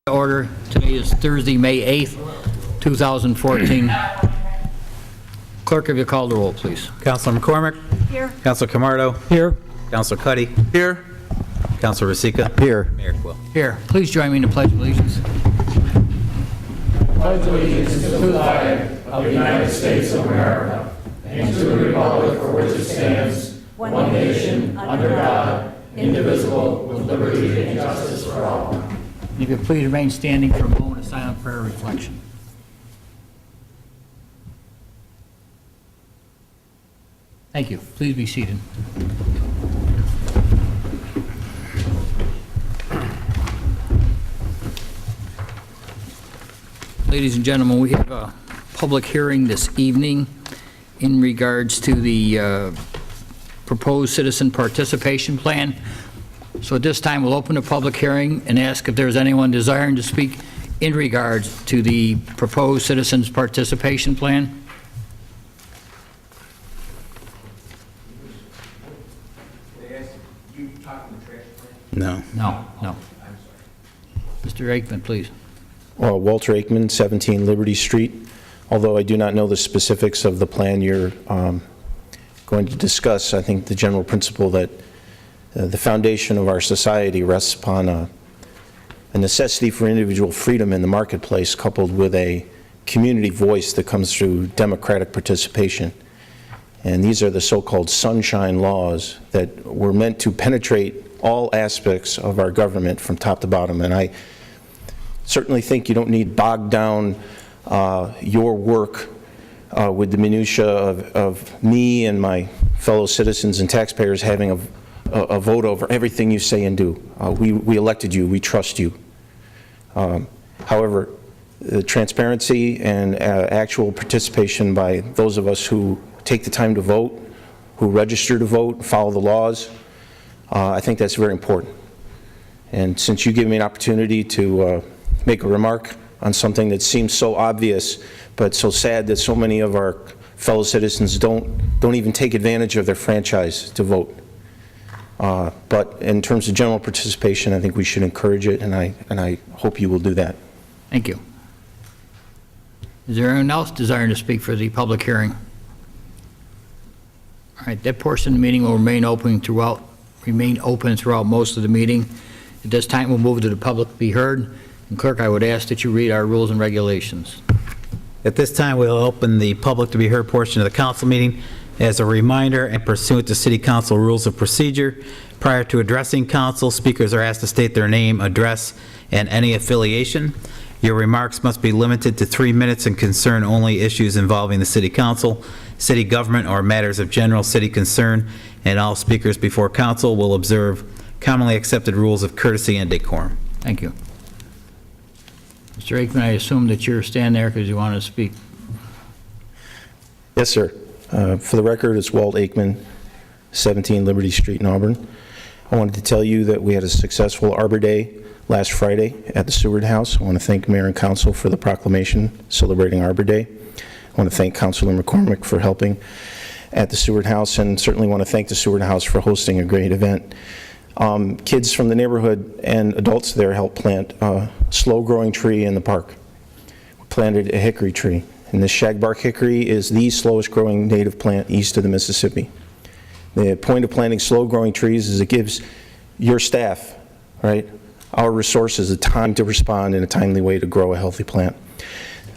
Order. Today is Thursday, May 8th, 2014. Clerk, if you call the roll, please. Councilor McCormick? Here. Councilor Camardo? Here. Councilor Cuddy? Here. Councilor Rosica? Here. Mayor Quill. Here. Please join me in the Pledge of Allegiance. Pledge allegiance to the flag of the United States of America and to the republic for which it stands, one nation, under God, indivisible, with liberty and justice for all. If you please remain standing for a moment of silent prayer reflection. Thank you. Please be seated. Ladies and gentlemen, we have a public hearing this evening in regards to the proposed citizen participation plan. So at this time, we'll open a public hearing and ask if there's anyone desiring to speak in regards to the proposed citizens participation plan. No. No. Mr. Aikman, please. Walter Aikman, 17 Liberty Street. Although I do not know the specifics of the plan you're going to discuss, I think the general principle that the foundation of our society rests upon a necessity for individual freedom in the marketplace, coupled with a community voice that comes through democratic participation. And these are the so-called sunshine laws that were meant to penetrate all aspects of our government from top to bottom. And I certainly think you don't need bogged down your work with the minutia of me and my fellow citizens and taxpayers having a vote over everything you say and do. We elected you, we trust you. However, the transparency and actual participation by those of us who take the time to vote, who register to vote, follow the laws, I think that's very important. And since you give me an opportunity to make a remark on something that seems so obvious, but so sad that so many of our fellow citizens don't even take advantage of their franchise to vote. But in terms of general participation, I think we should encourage it, and I hope you will do that. Thank you. Is there anyone else desiring to speak for the public hearing? All right, that portion of the meeting will remain open throughout most of the meeting. At this time, we'll move to the public to be heard. And clerk, I would ask that you read our rules and regulations. At this time, we'll open the public to be heard portion of the council meeting. As a reminder, and pursuant to City Council rules of procedure, prior to addressing council, speakers are asked to state their name, address, and any affiliation. Your remarks must be limited to 3 minutes and concern only issues involving the City Council, city government, or matters of general city concern, and all speakers before council will observe commonly accepted rules of courtesy and decorum. Thank you. Mr. Aikman, I assume that you're standing there because you want to speak. Yes, sir. For the record, it's Walt Aikman, 17 Liberty Street in Auburn. I wanted to tell you that we had a successful Arbor Day last Friday at the Seward House. I want to thank Mayor and Council for the proclamation celebrating Arbor Day. I want to thank Councilor McCormick for helping at the Seward House, and certainly want to thank the Seward House for hosting a great event. Kids from the neighborhood and adults there helped plant a slow-growing tree in the park. We planted a hickory tree, and this shagbark hickory is the slowest-growing native plant east of the Mississippi. The point of planting slow-growing trees is it gives your staff, right, our resources, a time to respond in a timely way to grow a healthy plant.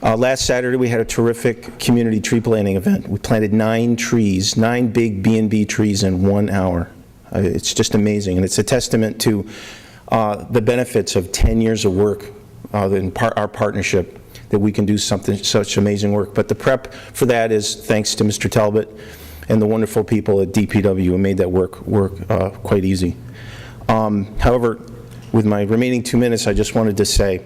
Last Saturday, we had a terrific community tree planting event. We planted 9 trees, 9 big B&B trees in 1 hour. It's just amazing, and it's a testament to the benefits of 10 years of work in our partnership, that we can do such amazing work. But the prep for that is thanks to Mr. Talbot and the wonderful people at DPW who made that work quite easy. However, with my remaining 2 minutes, I just wanted to say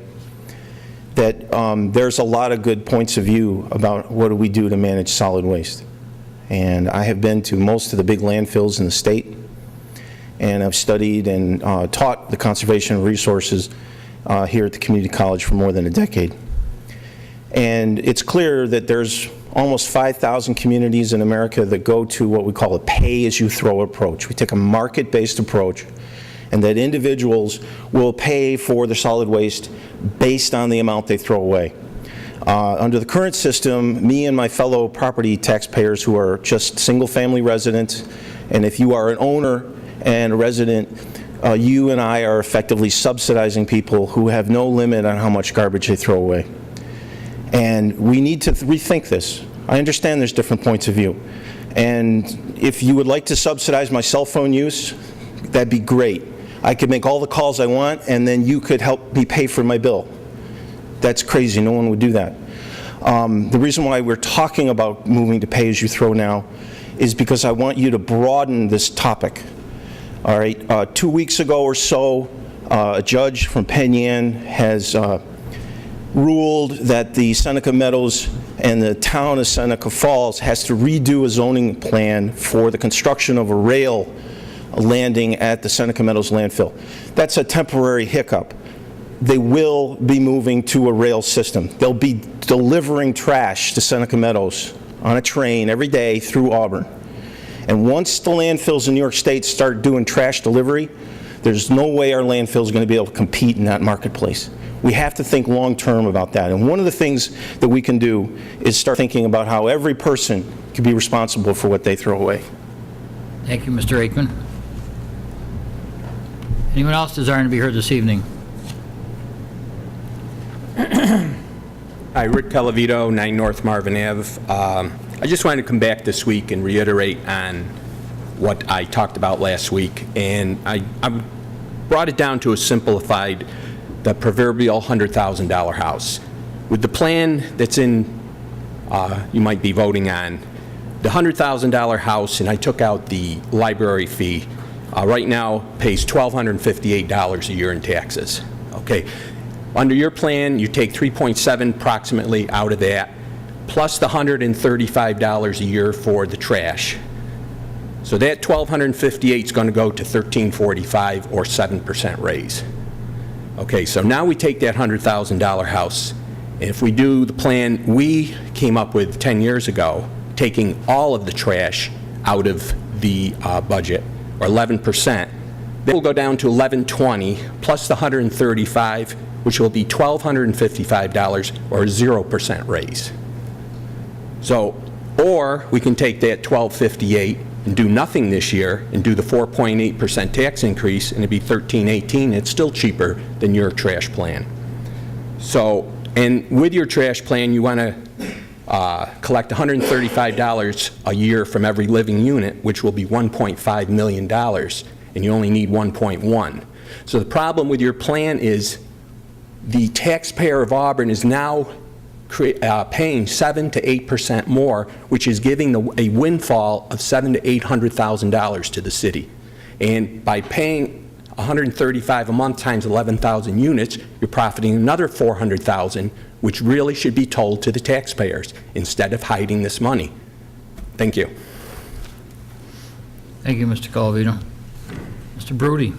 that there's a lot of good points of view about what do we do to manage solid waste. And I have been to most of the big landfills in the state, and I've studied and taught the conservation of resources here at the community college for more than a decade. And it's clear that there's almost 5,000 communities in America that go to what we call a pay-as-you-throw approach. We take a market-based approach, and that individuals will pay for their solid waste based on the amount they throw away. Under the current system, me and my fellow property taxpayers who are just single-family residents, and if you are an owner and a resident, you and I are effectively subsidizing people who have no limit on how much garbage they throw away. And we need to rethink this. I understand there's different points of view. And if you would like to subsidize my cell phone use, that'd be great. I could make all the calls I want, and then you could help me pay for my bill. That's crazy. No one would do that. The reason why we're talking about moving to pay-as-you-throw now is because I want you to broaden this topic. All right. 2 weeks ago or so, a judge from Penn Yan has ruled that the Seneca Meadows and the town of Seneca Falls has to redo a zoning plan for the construction of a rail landing at the Seneca Meadows landfill. That's a temporary hiccup. They will be moving to a rail system. They'll be delivering trash to Seneca Meadows on a train every day through Auburn. And once the landfills in New York State start doing trash delivery, there's no way our landfill is going to be able to compete in that marketplace. We have to think long-term about that. And one of the things that we can do is start thinking about how every person can be responsible for what they throw away. Thank you, Mr. Aikman. Anyone else desiring to be heard this evening? Hi, Rick Calavito, 9 North Marvin Ave. I just wanted to come back this week and reiterate on what I talked about last week. And I brought it down to a simplified, the proverbial $100,000 house. With the plan that's in, you might be voting on, the $100,000 house, and I took out the library fee, right now pays $1,258 a year in taxes. Okay. Under your plan, you take 3.7 approximately out of that, plus the $135 a year for the trash. So that $1,258 is going to go to $1,345 or 7% raise. Okay, so now we take that $100,000 house, and if we do the plan we came up with 10 years ago, taking all of the trash out of the budget, or 11%, then we'll go down to $1,120 plus the $135, which will be $1,255 or a 0% raise. So, or we can take that $1,258 and do nothing this year and do the 4.8% tax increase, and it'd be $1,318. It's still cheaper than your trash plan. So, and with your trash plan, you want to collect $135 a year from every living unit, which will be $1.5 million, and you only need 1.1. So the problem with your plan is the taxpayer of Auburn is now paying 7 to 8% more, which is giving a windfall of $700,000 to $800,000 to the city. And by paying $135 a month times 11,000 units, you're profiting another $400,000, which really should be told to the taxpayers instead of hiding this money. Thank you. Thank you, Mr. Calavito. Mr. Brody.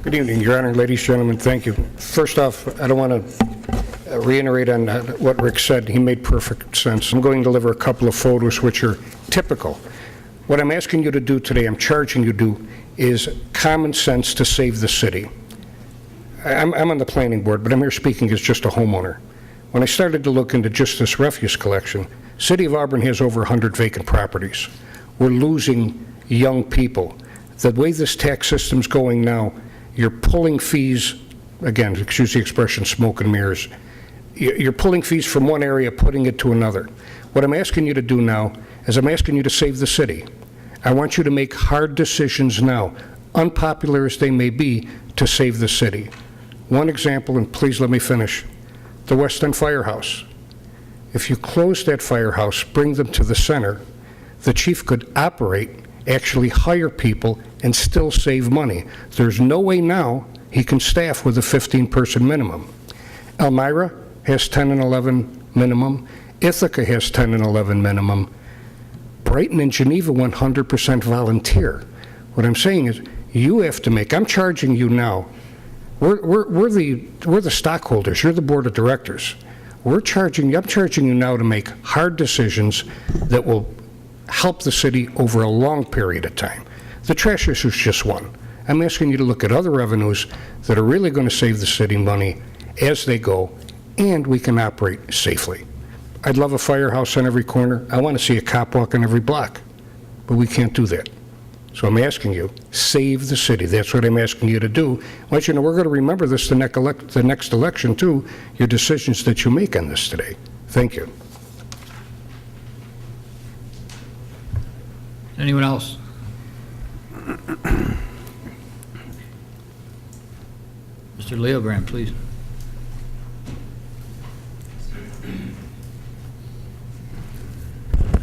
Good evening, Your Honor, ladies and gentlemen, thank you. First off, I don't want to reiterate on what Rick said. He made perfect sense. I'm going to deliver a couple of photos which are typical. What I'm asking you to do today, I'm charging you to do, is common sense to save the city. I'm on the planning board, but I'm here speaking as just a homeowner. When I started to look into just this refuse collection, City of Auburn has over 100 vacant properties. We're losing young people. The way this tax system's going now, you're pulling fees, again, excuse the expression, smoke and mirrors. You're pulling fees from one area, putting it to another. What I'm asking you to do now is I'm asking you to save the city. I want you to make hard decisions now, unpopular as they may be, to save the city. One example, and please let me finish, the West End Firehouse. If you close that firehouse, bring them to the center, the chief could operate, actually hire people, and still save money. There's no way now he can staff with a 15-person minimum. Elmira has 10 and 11 minimum. Ithaca has 10 and 11 minimum. Brighton and Geneva 100% volunteer. What I'm saying is you have to make, I'm charging you now. We're the stockholders. You're the board of directors. I'm charging you now to make hard decisions that will help the city over a long period of time. The trash issue is just one. I'm asking you to look at other revenues that are really going to save the city money as they go, and we can operate safely. I'd love a firehouse on every corner. I want to see a cop walk on every block, but we can't do that. So I'm asking you, save the city. That's what I'm asking you to do. I want you to know we're going to remember this the next election, too, your decisions that you make on this today. Thank you. Anyone else? Mr. Leogrand, please.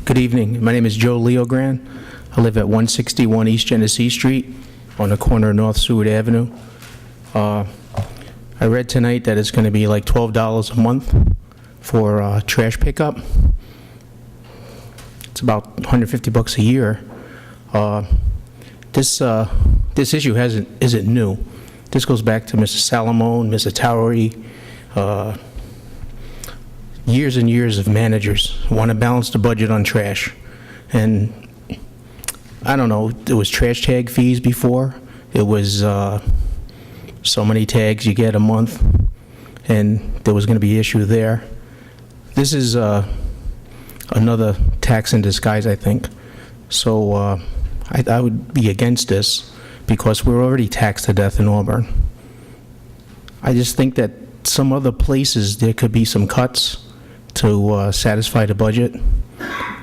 Good evening. My name is Joe Leogrand. I live at 161 East Genesee Street on the corner of North Seward Avenue. I read tonight that it's going to be like $12 a month for trash pickup. It's about $150 a year. This issue isn't new. This goes back to Mr. Salamone, Mr. Towery, years and years of managers want to balance the budget on trash. And I don't know, there was trash tag fees before. It was so many tags you get a month, and there was going to be issue there. This is another tax in disguise, I think. So I would be against this because we're already taxed to death in Auburn. I just think that some other places there could be some cuts to satisfy the budget,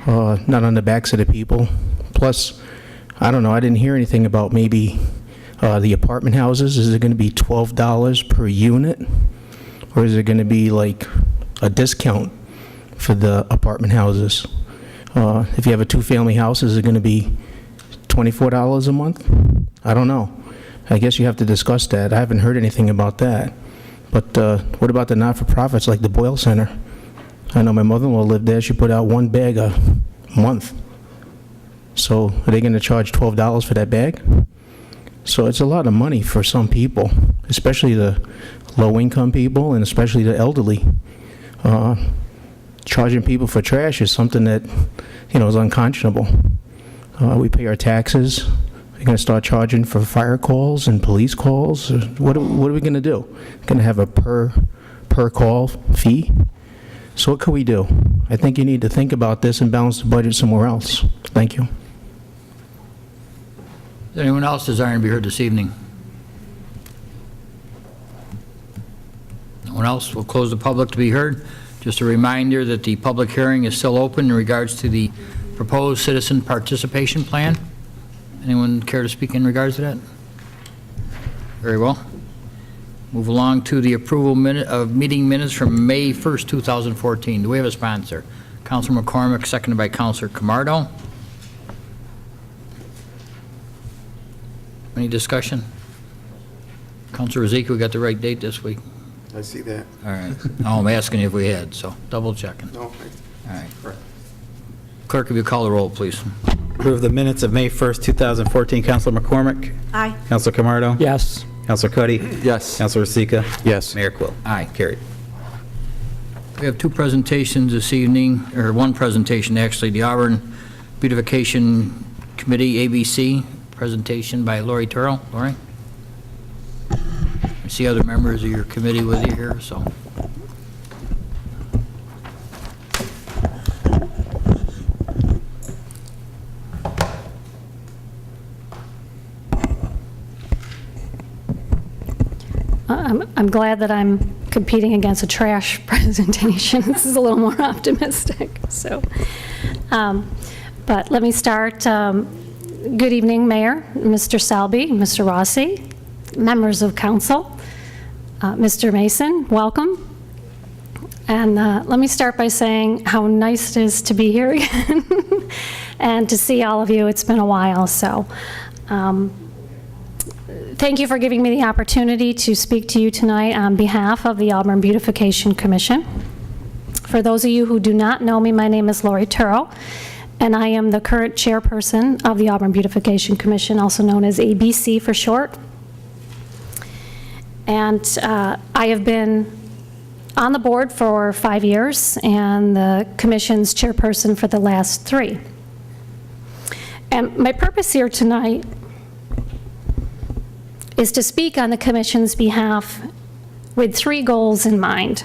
not on the backs of the people. Plus, I don't know, I didn't hear anything about maybe the apartment houses. Is it going to be $12 per unit? Or is it going to be like a discount for the apartment houses? If you have a two-family house, is it going to be $24 a month? I don't know. I guess you have to discuss that. I haven't heard anything about that. But what about the not-for-profits like the Boyle Center? I know my mother-in-law lived there. She put out one bag a month. So are they going to charge $12 for that bag? So it's a lot of money for some people, especially the low-income people and especially the elderly. Charging people for trash is something that, is unconscionable. We pay our taxes. We're going to start charging for fire calls and police calls. What are we going to do? Going to have a per call fee? So what can we do? I think you need to think about this and balance the budget somewhere else. Thank you. Is anyone else desiring to be heard this evening? No one else? We'll close the public to be heard. Just a reminder that the public hearing is still open in regards to the proposed citizen participation plan. Anyone care to speak in regards to that? Very well. Move along to the approval of meeting minutes from May 1st, 2014. Do we have a sponsor? Councilor McCormick, seconded by Councilor Camardo. Any discussion? Councilor Rozicki, we got the right date this week? I see that. All right. Oh, I'm asking you if we had, so double checking. No, All right. correct. Clerk, if you call the roll, please. Approve the minutes of May 1st, 2014. Councilor McCormick? Aye. Councilor Camardo? Yes. Councilor Cuddy? Yes. Councilor Rosica? Yes. Mayor Quill? Aye. Carried. We have two presentations this evening, or one presentation, actually. The Auburn Beautification Committee, ABC, presentation by Lori Turrell. Lori? I see other members of your committee with you here, so. I'm glad that I'm competing against a trash presentation. This is a little more optimistic. So, but let me start. Good evening, Mayor, Mr. Selby, Mr. Rossi, members of council, Mr. Mason, welcome. And let me start by saying how nice it is to be here again and to see all of you. It's been a while, so. Thank you for giving me the opportunity to speak to you tonight on behalf of the Auburn Beautification Commission. For those of you who do not know me, my name is Lori Turrell, and I am the current chairperson of the Auburn Beautification Commission, also known as ABC for short. And I have been on the board for 5 years and the commission's chairperson for the last 3. And my purpose here tonight is to speak on the Commission's behalf with 3 goals in mind.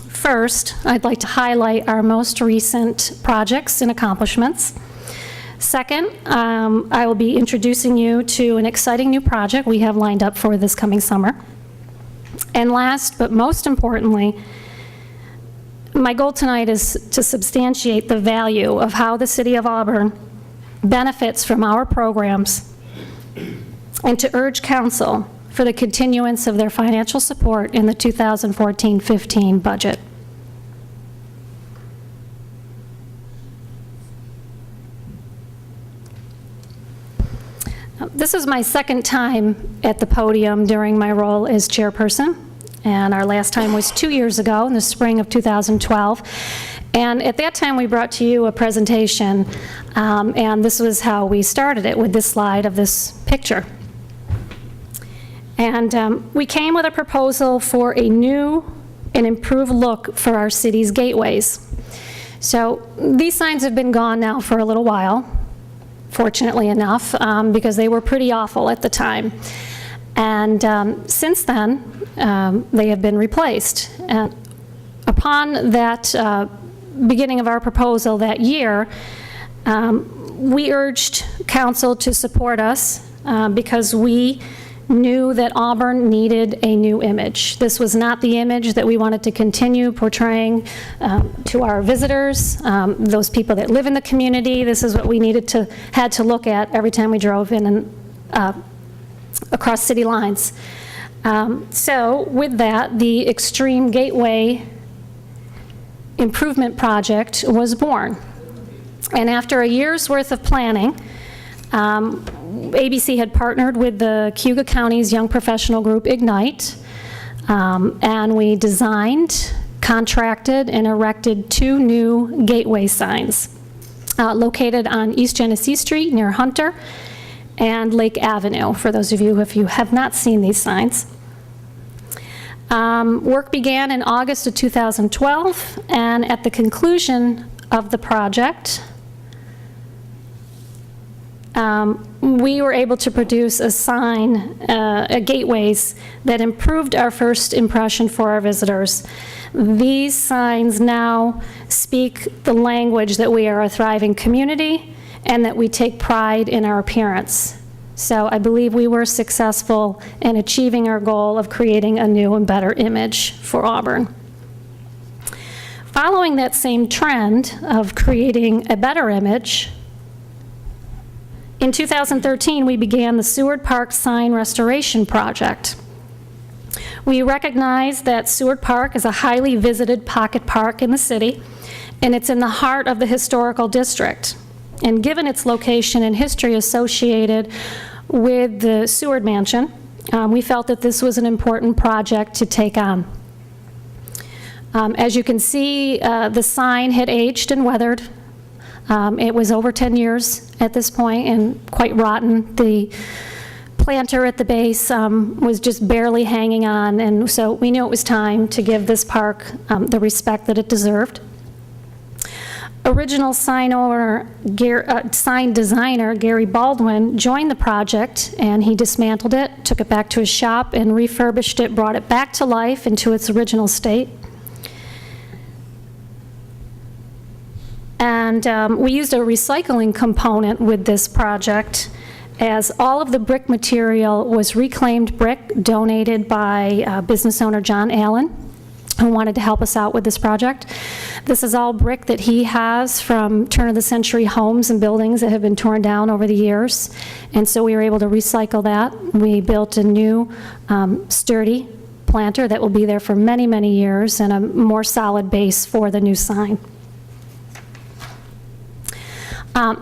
First, I'd like to highlight our most recent projects and accomplishments. Second, I will be introducing you to an exciting new project we have lined up for this coming summer. And last, but most importantly, my goal tonight is to substantiate the value of how the City of Auburn benefits from our programs and to urge Council for the continuance of their financial support in the 2014-15 budget. This is my second time at the podium during my role as chairperson, and our last time was 2 years ago in the spring of 2012. And at that time, we brought to you a presentation, and this was how we started it, with this slide of this picture. And we came with a proposal for a new and improved look for our city's gateways. So these signs have been gone now for a little while, fortunately enough, because they were pretty awful at the time. And since then, they have been replaced. And upon that beginning of our proposal that year, we urged Council to support us because we knew that Auburn needed a new image. This was not the image that we wanted to continue portraying to our visitors, those people that live in the community. This is what we had to look at every time we drove in and across city lines. So with that, the Extreme Gateway Improvement Project was born. And after a year's worth of planning, ABC had partnered with the Cuyahoga County's Young Professional Group, Ignite, and we designed, contracted, and erected 2 new gateway signs located on East Genesee Street near Hunter and Lake Avenue, for those of you if you have not seen these signs. Work began in August of 2012, and at the conclusion of the project, we were able to produce a sign, gateways, that improved our first impression for our visitors. These signs now speak the language that we are a thriving community and that we take pride in our appearance. So I believe we were successful in achieving our goal of creating a new and better image for Auburn. Following that same trend of creating a better image, in 2013, we began the Seward Park Sign Restoration Project. We recognize that Seward Park is a highly visited pocket park in the city, and it's in the heart of the historical district. And given its location and history associated with the Seward Mansion, we felt that this was an important project to take on. As you can see, the sign had aged and weathered. It was over 10 years at this point and quite rotten. The planter at the base was just barely hanging on, and so we knew it was time to give this park the respect that it deserved. Original sign designer Gary Baldwin joined the project, and he dismantled it, took it back to his shop, and refurbished it, brought it back to life into its original state. And we used a recycling component with this project, as all of the brick material was reclaimed brick donated by business owner John Allen, who wanted to help us out with this project. This is all brick that he has from turn-of-the-century homes and buildings that have been torn down over the years, and so we were able to recycle that. We built a new sturdy planter that will be there for many, many years, and a more solid base for the new sign.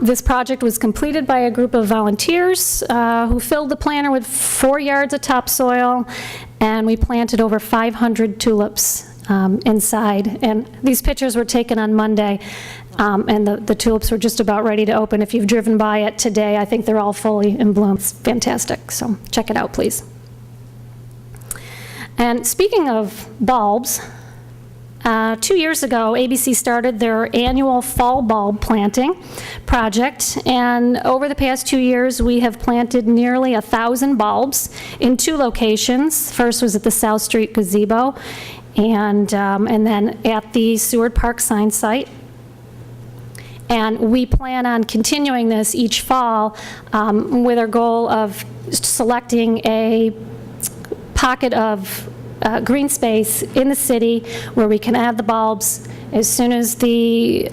This project was completed by a group of volunteers who filled the planter with 4 yards of topsoil, and we planted over 500 tulips inside. And these pictures were taken on Monday, and the tulips were just about ready to open. If you've driven by it today, I think they're all fully in bloom. It's fantastic, so check it out, please. And speaking of bulbs, 2 years ago, ABC started their annual fall bulb planting project, and over the past 2 years, we have planted nearly 1,000 bulbs in 2 locations. First was at the South Street gazebo, and then at the Seward Park sign site. And we plan on continuing this each fall with our goal of selecting a pocket of green space in the city where we can add the bulbs. As soon as the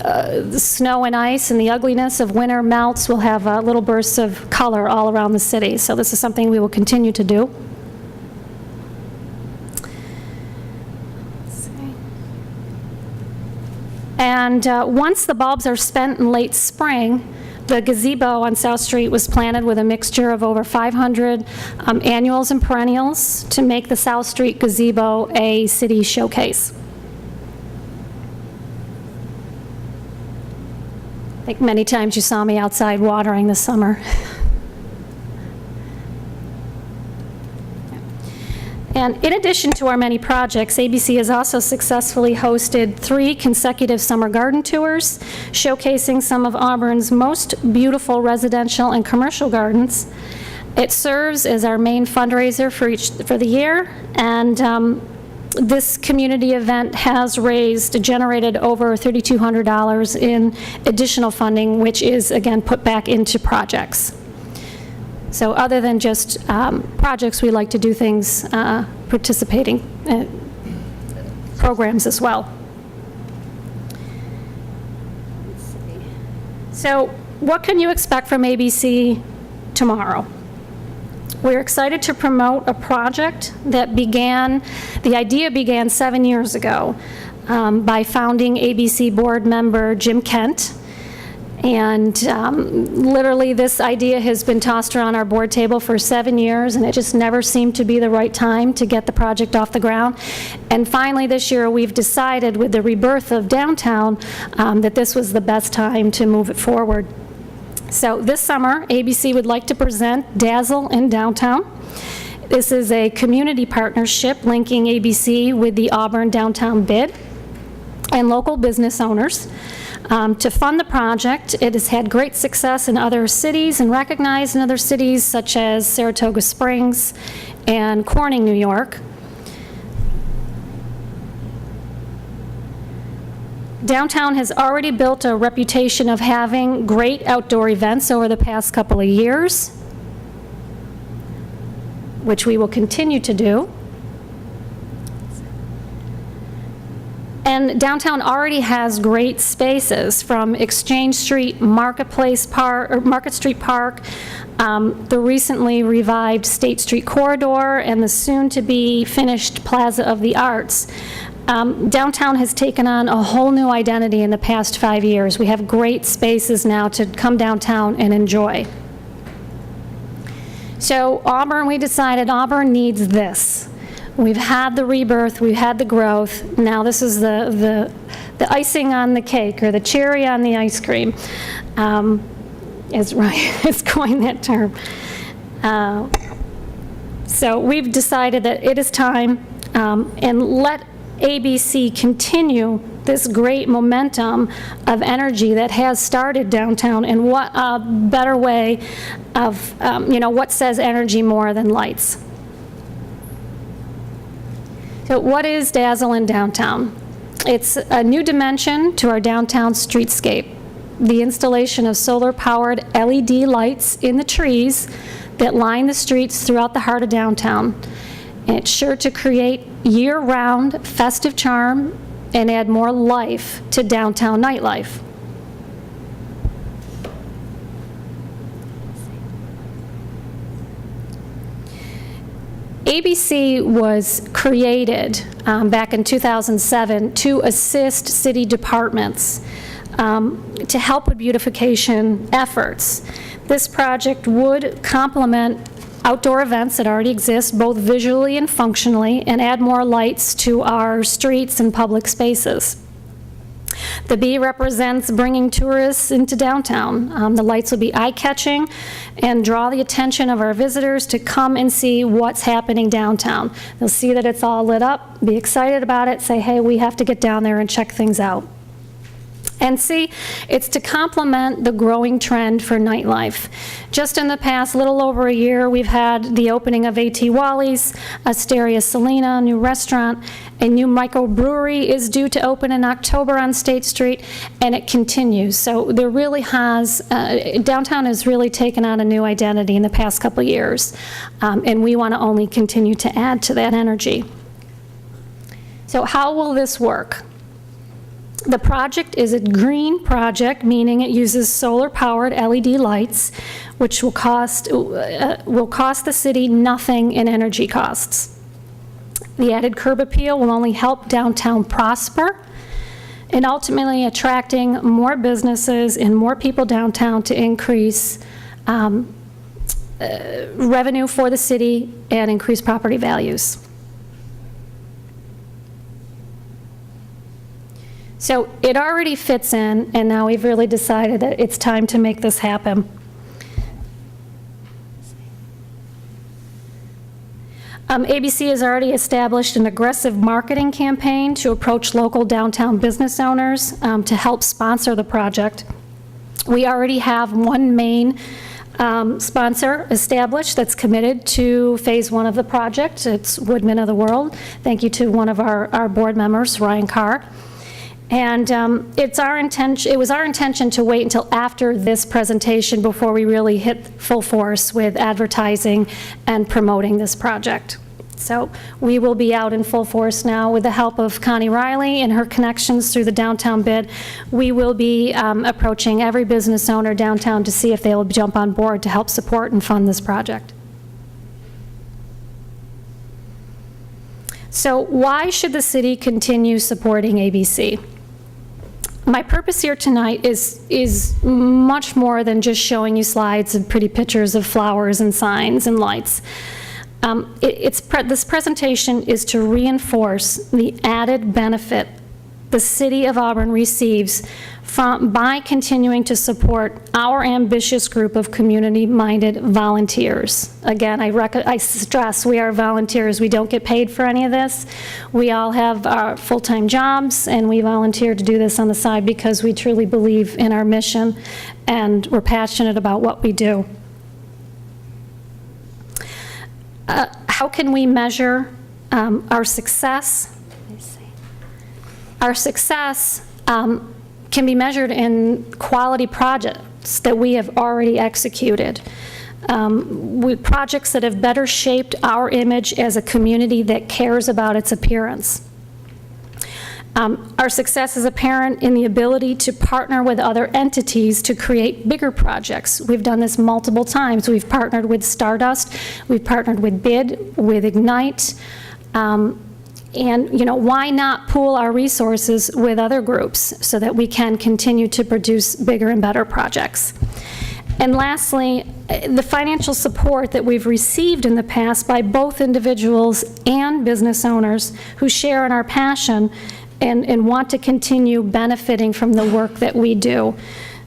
snow and ice and the ugliness of winter melts, we'll have little bursts of color all around the city. So this is something we will continue to do. And once the bulbs are spent in late spring, the gazebo on South Street was planted with a mixture of over 500 annuals and perennials to make the South Street gazebo a city showcase. I think many times you saw me outside watering this summer. And in addition to our many projects, ABC has also successfully hosted 3 consecutive summer garden tours, showcasing some of Auburn's most beautiful residential and commercial gardens. It serves as our main fundraiser for the year, and this community event has generated over $3,200 in additional funding, which is, again, put back into projects. So other than just projects, we like to do things, participating programs as well. So what can you expect from ABC tomorrow? We're excited to promote a project that the idea began 7 years ago by founding ABC board member Jim Kent. And literally, this idea has been tossed around our board table for 7 years, and it just never seemed to be the right time to get the project off the ground. And finally, this year, we've decided, with the rebirth of downtown, that this was the best time to move it forward. So this summer, ABC would like to present Dazzle in Downtown. This is a community partnership linking ABC with the Auburn Downtown Bid and local business owners. To fund the project, it has had great success in other cities and recognized in other cities such as Saratoga Springs and Corning, New York. Downtown has already built a reputation of having great outdoor events over the past couple of years, which we will continue to do. And downtown already has great spaces, from Exchange Street, Market Street Park, the recently revived State Street Corridor, and the soon-to-be finished Plaza of the Arts. Downtown has taken on a whole new identity in the past 5 years. We have great spaces now to come downtown and enjoy. So Auburn, we decided Auburn needs this. We've had the rebirth, we've had the growth. Now this is the icing on the cake, or the cherry on the ice cream. Is right, it's coined that term. So we've decided that it is time, and let ABC continue this great momentum of energy that has started downtown. And what a better way of, what says energy more than lights? So what is Dazzle in Downtown? It's a new dimension to our downtown streetscape. The installation of solar-powered LED lights in the trees that line the streets throughout the heart of downtown. And it's sure to create year-round festive charm and add more life to downtown nightlife. ABC was created back in 2007 to assist city departments to help with beautification efforts. This project would complement outdoor events that already exist, both visually and functionally, and add more lights to our streets and public spaces. The B represents bringing tourists into downtown. The lights will be eye-catching and draw the attention of our visitors to come and see what's happening downtown. They'll see that it's all lit up, be excited about it, say, hey, we have to get down there and check things out. And C, it's to complement the growing trend for nightlife. Just in the past little over a year, we've had the opening of A.T. Wally's, Asteria Selena, a new restaurant, a new microbrewery is due to open in October on State Street, and it continues. So there really has, downtown has really taken on a new identity in the past couple years, and we want to only continue to add to that energy. So how will this work? The project is a green project, meaning it uses solar-powered LED lights, which will cost the city nothing in energy costs. The added curb appeal will only help downtown prosper and ultimately attracting more businesses and more people downtown to increase revenue for the city and increase property values. So it already fits in, and now we've really decided that it's time to make this happen. ABC has already established an aggressive marketing campaign to approach local downtown business owners to help sponsor the project. We already have one main sponsor established that's committed to phase 1 of the project. It's Woodman of the World. Thank you to one of our board members, Ryan Carr. And it was our intention to wait until after this presentation before we really hit full force with advertising and promoting this project. So we will be out in full force now with the help of Connie Riley and her connections through the downtown bid. We will be approaching every business owner downtown to see if they will jump on board to help support and fund this project. So why should the city continue supporting ABC? My purpose here tonight is much more than just showing you slides and pretty pictures of flowers and signs and lights. This presentation is to reinforce the added benefit the City of Auburn receives by continuing to support our ambitious group of community-minded volunteers. Again, I stress we are volunteers. We don't get paid for any of this. We all have our full-time jobs, and we volunteer to do this on the side because we truly believe in our mission, and we're passionate about what we do. How can we measure our success? Our success can be measured in quality projects that we have already executed. Projects that have better shaped our image as a community that cares about its appearance. Our success is apparent in the ability to partner with other entities to create bigger projects. We've done this multiple times. We've partnered with Stardust, we've partnered with BID, with Ignite, and, you know, why not pool our resources with other groups so that we can continue to produce bigger and better projects? And lastly, the financial support that we've received in the past by both individuals and business owners who share in our passion and want to continue benefiting from the work that we do.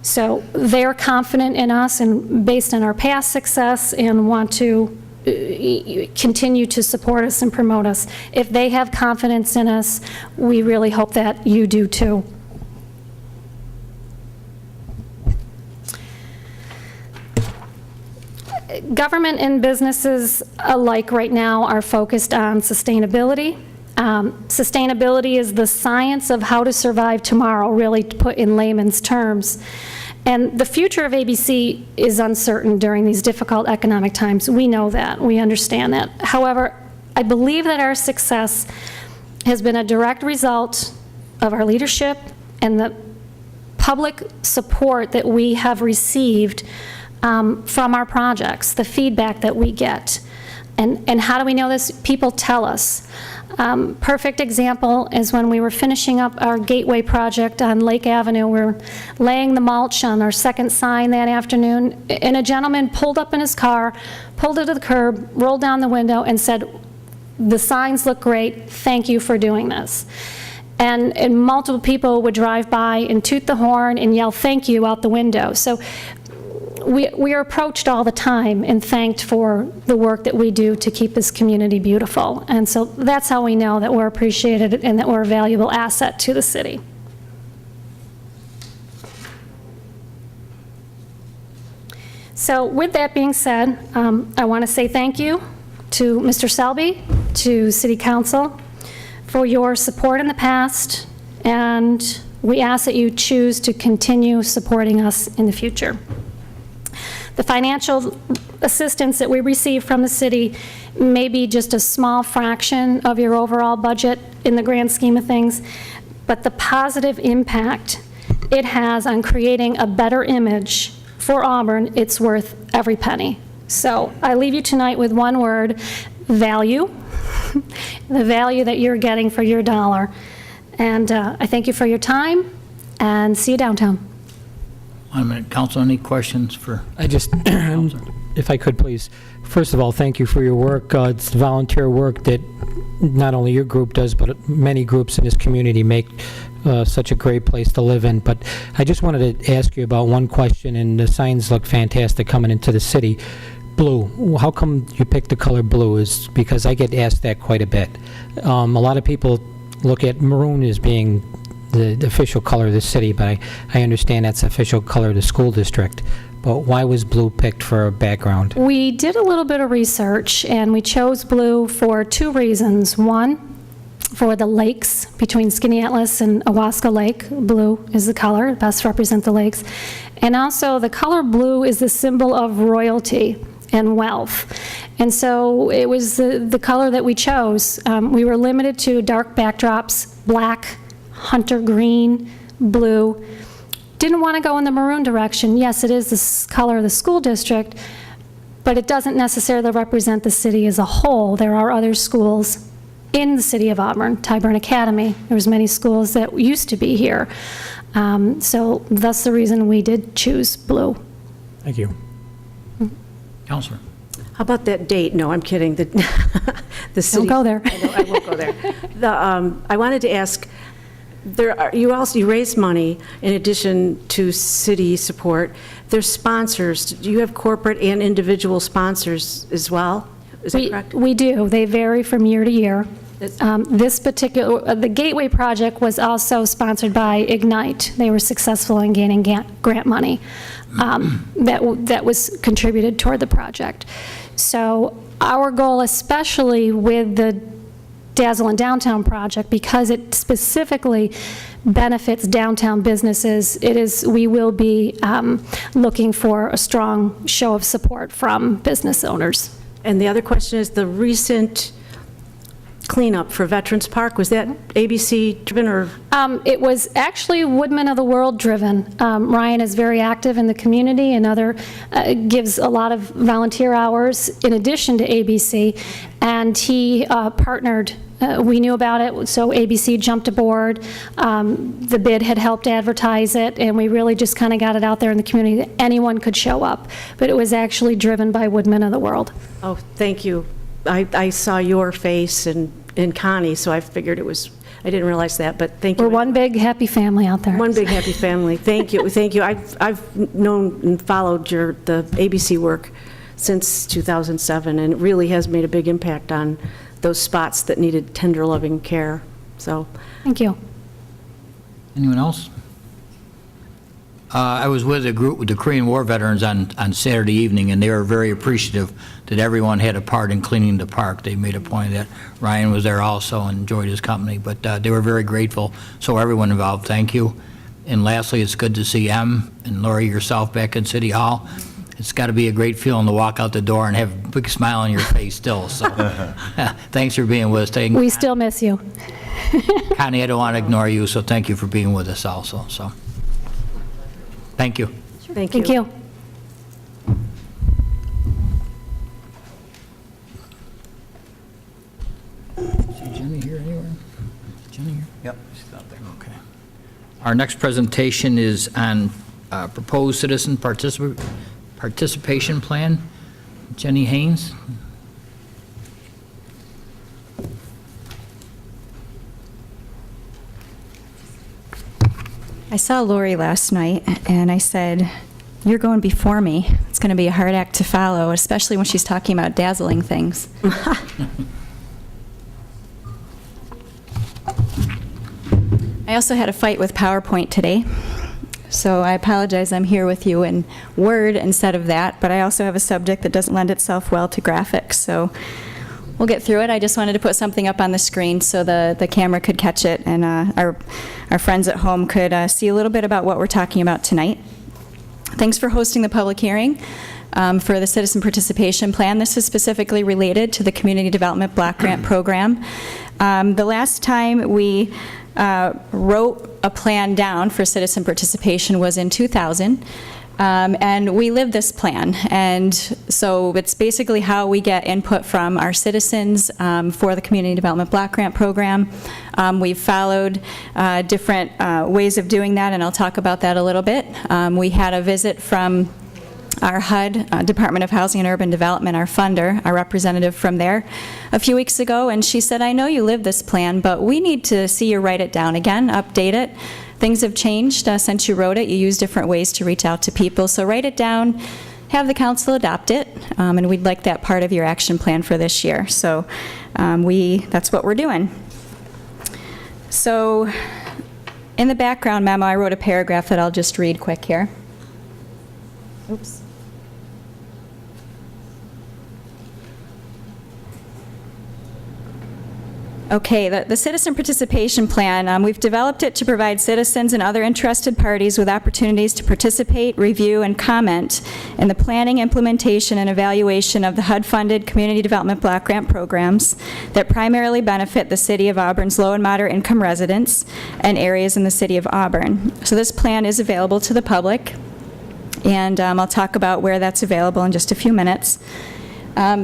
So they're confident in us and based on our past success and want to continue to support us and promote us. If they have confidence in us, we really hope that you do too. Government and businesses alike right now are focused on sustainability. Sustainability is the science of how to survive tomorrow, really put in layman's terms. And the future of ABC is uncertain during these difficult economic times. We know that. We understand that. However, I believe that our success has been a direct result of our leadership and the public support that we have received from our projects, the feedback that we get. And how do we know this? People tell us. Perfect example is when we were finishing up our Gateway project on Lake Avenue. We were laying the mulch on our second sign that afternoon, and a gentleman pulled up in his car, pulled it to the curb, rolled down the window, and said, "The signs look great. Thank you for doing this." and multiple people would drive by and toot the horn and yell "thank you" out the window. So we are approached all the time and thanked for the work that we do to keep this community beautiful. And so that's how we know that we're appreciated and that we're a valuable asset to the city. So with that being said, I want to say thank you to Mr. Selby, to City Council, for your support in the past, and we ask that you choose to continue supporting us in the future. The financial assistance that we receive from the city may be just a small fraction of your overall budget in the grand scheme of things, but the positive impact it has on creating a better image for Auburn, it's worth every penny. So I leave you tonight with one word: value. The value that you're getting for your dollar. And I thank you for your time, and see you downtown. 1 minute, council, any questions for? I just, if I could please, first of all, thank you for your work. It's volunteer work that not only your group does, but many groups in this community make such a great place to live in. But I just wanted to ask you about one question, and the signs look fantastic coming into the city. Blue, how come you picked the color blue? Is because I get asked that quite a bit. A lot of people look at maroon as being the official color of the city, but I understand that's the official color of the school district. But why was blue picked for a background? We did a little bit of research, and we chose blue for two reasons. One, for the lakes between Skinny Atlas and Owasco Lake. Blue is the color, best represent the lakes. And also, the color blue is the symbol of royalty and wealth. And so it was the color that we chose. We were limited to dark backdrops: black, hunter green, blue. Didn't want to go in the maroon direction. Yes, it is the color of the school district, but it doesn't necessarily represent the city as a whole. There are other schools in the city of Auburn, Tyburn Academy. There's many schools that used to be here. So that's the reason we did choose blue. Thank you. Counselor. How about that date? No, I'm kidding. The city. Don't go there. I know, I won't go there. I wanted to ask, you raise money in addition to city support. There's sponsors. Do you have corporate and individual sponsors as well? Is that correct? We do. They vary from year to year. This particular, the Gateway project was also sponsored by Ignite. They were successful in gaining grant money that was contributed toward the project. So our goal, especially with the Dazzle in Downtown project, because it specifically benefits downtown businesses, we will be looking for a strong show of support from business owners. And the other question is, the recent cleanup for Veterans Park, was that ABC driven or? It was actually Woodmen of the World driven. Ryan is very active in the community and gives a lot of volunteer hours in addition to ABC, and he partnered. We knew about it, so ABC jumped aboard. The bid had helped advertise it, and we really just kind of got it out there in the community that anyone could show up. But it was actually driven by Woodmen of the World. Oh, thank you. I saw your face and Connie, so I figured it was, I didn't realize that, but thank you. We're one big happy family out there. One big happy family. Thank you, thank you. I've known and followed the ABC work since 2007, and it really has made a big impact on those spots that needed tender, loving care. So, thank you. Anyone else? I was with a group with the Korean War veterans on Saturday evening, and they were very appreciative that everyone had a part in cleaning the park. They made a point of that. Ryan was there also and enjoyed his company, but they were very grateful. So everyone involved, thank you. And lastly, it's good to see Em and Lori, yourself, back in City Hall. It's got to be a great feeling to walk out the door and have a big smile on your face still. So thanks for being with us. We still miss you. Connie, I don't want to ignore you, so thank you for being with us also. So thank you. thank you. Thank you. See Jenny here anywhere? Jenny here? Yep, she's out there. Okay. Our next presentation is on proposed citizen participation plan. Jenny Haynes. I saw Lori last night, and I said, "You're going before me. It's going to be a hard act to follow, especially when she's talking about dazzling things." I also had a fight with PowerPoint today, so I apologize I'm here with you in Word instead of that, but I also have a subject that doesn't lend itself well to graphics, so we'll get through it. I just wanted to put something up on the screen so the camera could catch it, and our friends at home could see a little bit about what we're talking about tonight. Thanks for hosting the public hearing for the Citizen Participation Plan. This is specifically related to the Community Development Block Grant Program. The last time we wrote a plan down for citizen participation was in 2000. And we live this plan, and so it's basically how we get input from our citizens for the Community Development Block Grant Program. We've followed different ways of doing that, and I'll talk about that a little bit. We had a visit from our HUD, Department of Housing and Urban Development, our funder, our representative from there, a few weeks ago, and she said, "I know you live this plan, but we need to see you write it down again, update it. Things have changed since you wrote it. You use different ways to reach out to people, so write it down, have the council adopt it, and we'd like that part of your action plan for this year." So that's what we're doing. So in the background memo, I wrote a paragraph that I'll just read quick here. Oops. Okay, the Citizen Participation Plan, we've developed it to provide citizens and other interested parties with opportunities to participate, review, and comment in the planning, implementation, and evaluation of the HUD-funded Community Development Block Grant programs that primarily benefit the City of Auburn's low and moderate income residents and areas in the City of Auburn. So this plan is available to the public, and I'll talk about where that's available in just a few minutes.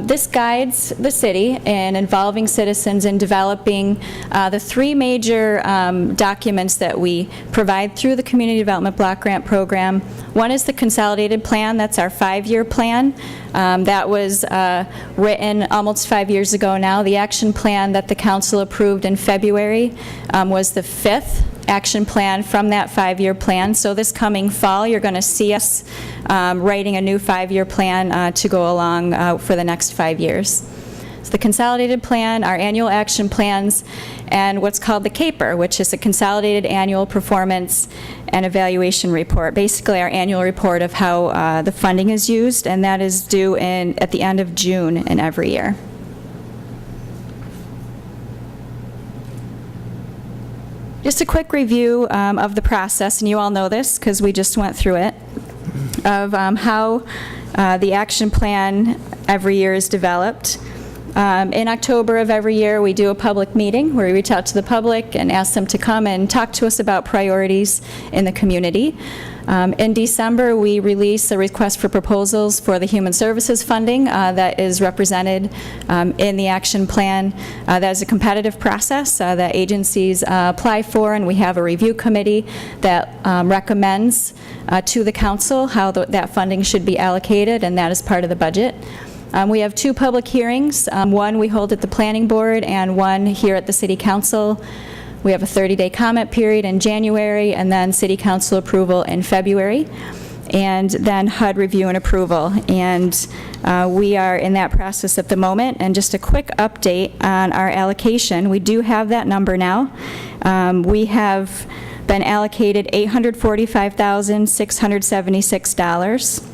This guides the city in involving citizens in developing the three major documents that we provide through the Community Development Block Grant Program. One is the Consolidated Plan. That's our 5-year plan. That was written almost 5 years ago now. The action plan that the council approved in February was the 5th action plan from that 5-year plan. So this coming fall, you're going to see us writing a new 5-year plan to go along for the next 5 years. So the Consolidated Plan, our annual action plans, and what's called the CAPER, which is a Consolidated Annual Performance and Evaluation Report, basically our annual report of how the funding is used, and that is due at the end of June in every year. Just a quick review of the process, and you all know this because we just went through it, of how the action plan every year is developed. In October of every year, we do a public meeting where we reach out to the public and ask them to come and talk to us about priorities in the community. In December, we release a request for proposals for the human services funding that is represented in the action plan. That is a competitive process that agencies apply for, and we have a review committee that recommends to the council how that funding should be allocated, and that is part of the budget. We have 2 public hearings, one we hold at the planning board and one here at the city council. We have a 30-day comment period in January, and then city council approval in February, and then HUD review and approval. And we are in that process at the moment. And just a quick update on our allocation. We do have that number now. We have been allocated $845,676.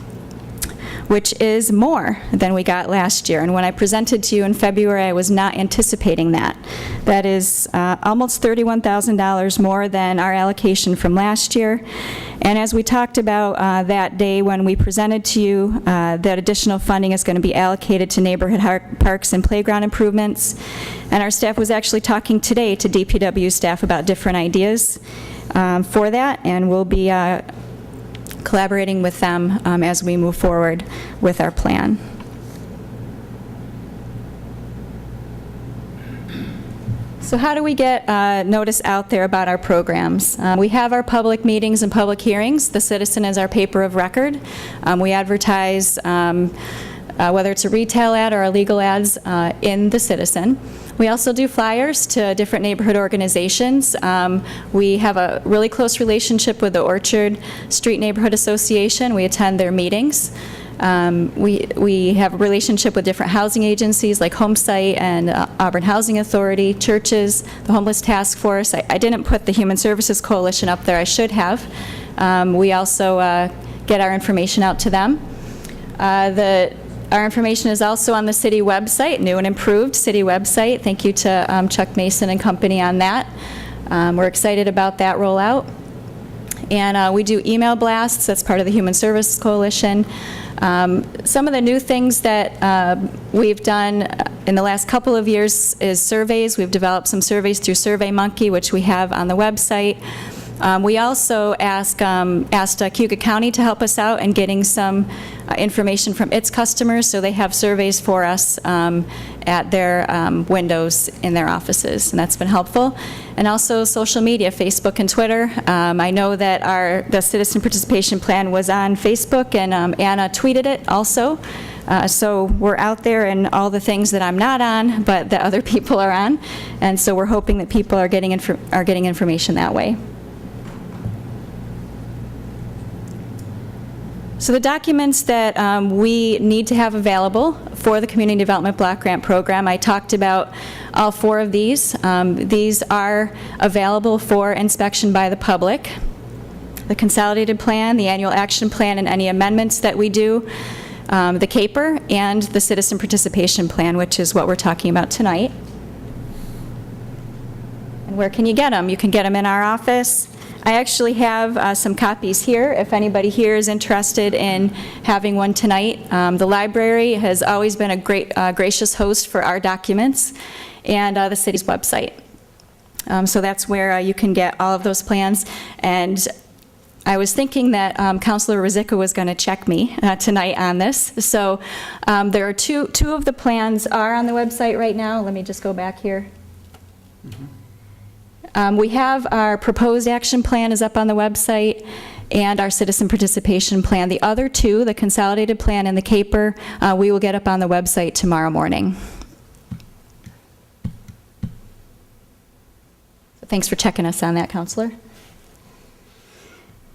which is more than we got last year. And when I presented to you in February, I was not anticipating that. That is almost $31,000 more than our allocation from last year. And as we talked about that day when we presented to you, that additional funding is going to be allocated to neighborhood parks and playground improvements. And our staff was actually talking today to DPW staff about different ideas for that, and we'll be collaborating with them as we move forward with our plan. So how do we get notice out there about our programs? We have our public meetings and public hearings. The Citizen is our paper of record. We advertise whether it's a retail ad or a legal ads in the Citizen. We also do flyers to different neighborhood organizations. We have a really close relationship with the Orchard Street Neighborhood Association. We attend their meetings. We have a relationship with different housing agencies like Homesite and Auburn Housing Authority, churches, the Homeless Task Force. I didn't put the Human Services Coalition up there. I should have. We also get our information out to them. Our information is also on the city website, new and improved city website. Thank you to Chuck Mason and company on that. We're excited about that rollout. And we do email blasts. That's part of the Human Services Coalition. Some of the new things that we've done in the last couple of years is surveys. We've developed some surveys through SurveyMonkey, which we have on the website. We also asked Cayuga County to help us out in getting some information from its customers, so they have surveys for us at their windows in their offices, and that's been helpful. And also social media, Facebook and Twitter. I know that the citizen participation plan was on Facebook, and Anna tweeted it also. So we're out there in all the things that I'm not on, but that other people are on, and so we're hoping that people are getting information that way. So the documents that we need to have available for the Community Development Block Grant Program, I talked about all 4 of these. These are available for inspection by the public. The Consolidated Plan, the Annual Action Plan, and any amendments that we do, the CAPER, and the Citizen Participation Plan, which is what we're talking about tonight. And where can you get them? You can get them in our office. I actually have some copies here, if anybody here is interested in having one tonight. The library has always been a great, gracious host for our documents, and the city's website. So that's where you can get all of those plans. And I was thinking that Councilor Ruzicka was going to check me tonight on this. So there are two of the plans are on the website right now. Let me just go back here. We have our proposed action plan is up on the website, and our citizen participation plan. The other 2, the consolidated plan and the CAPER, we will get up on the website tomorrow morning. So thanks for checking us on that, Counselor.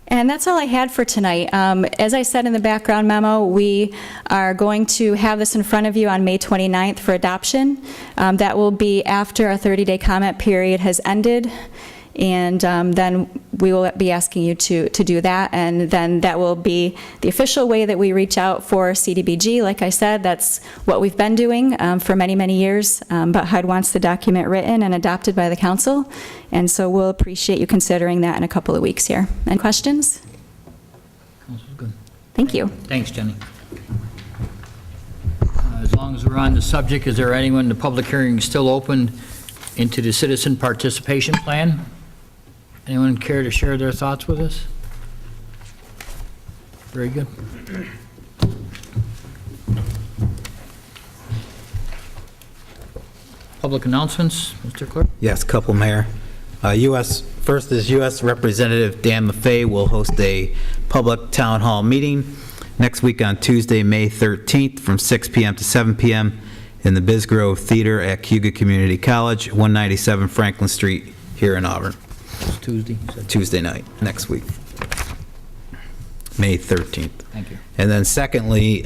And that's all I had for tonight. As I said in the background memo, we are going to have this in front of you on May 29th for adoption. That will be after our 30-day comment period has ended, and then we will be asking you to do that, and then that will be the official way that we reach out for CDBG. Like I said, that's what we've been doing for many, many years, but HUD wants the document written and adopted by the council, and so we'll appreciate you considering that in a couple of weeks here. Any questions? Good. Thank you. Thanks, Jenny. As long as we're on the subject, is there anyone, the public hearing is still open into the citizen participation plan? Anyone care to share their thoughts with us? Very good. Public announcements, Mr. Clerk? Yes, couple, Mayor. First is U.S. Representative Dan Maffei will host a public town hall meeting next week on Tuesday, May 13th from 6 p.m. to 7 p.m. in the Bisgrove Theater at Cayuga Community College, 197 Franklin Street here in Auburn. It's Tuesday. Tuesday night, next week, May 13th. Thank you. And then secondly,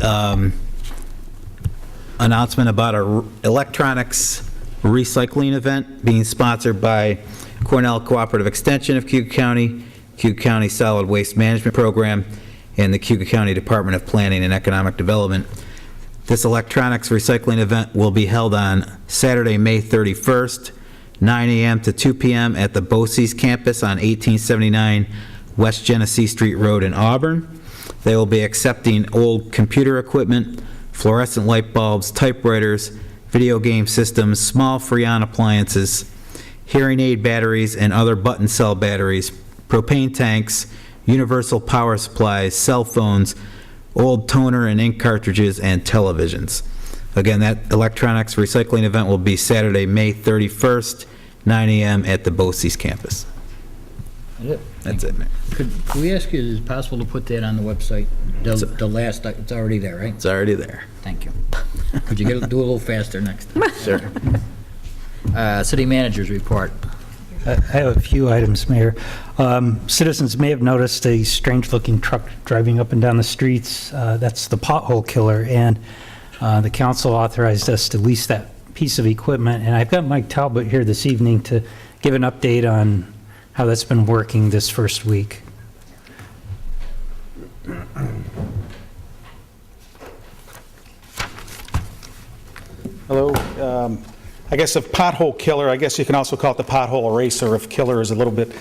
announcement about our electronics recycling event being sponsored by Cornell Cooperative Extension of Cayuga County Solid Waste Management Program, and the Cayuga County Department of Planning and Economic Development. This electronics recycling event will be held on Saturday, May 31st, 9 a.m. to 2 p.m. at the BOCES campus on 1879 West Genesee Street Road in Auburn. They will be accepting old computer equipment, fluorescent light bulbs, typewriters, video game systems, small Freon appliances, hearing aid batteries and other button cell batteries, propane tanks, universal power supplies, cell phones, old toner and ink cartridges, and televisions. Again, that electronics recycling event will be Saturday, May 31st, 9 a.m. at the BOCES campus. That's it, Mayor. Could we ask you, is it possible to put that on the website? The last, it's already there, right? It's already there. Thank you. Could you do a little faster next time? Sure. City managers report. I have a few items, Mayor. Citizens may have noticed a strange-looking truck driving up and down the streets. That's the pothole killer, and the council authorized us to lease that piece of equipment. And I've got Mike Talbot here this evening to give an update on how that's been working this first week. Hello. I guess a pothole killer, I guess you can also call it the pothole eraser if killer is a little bit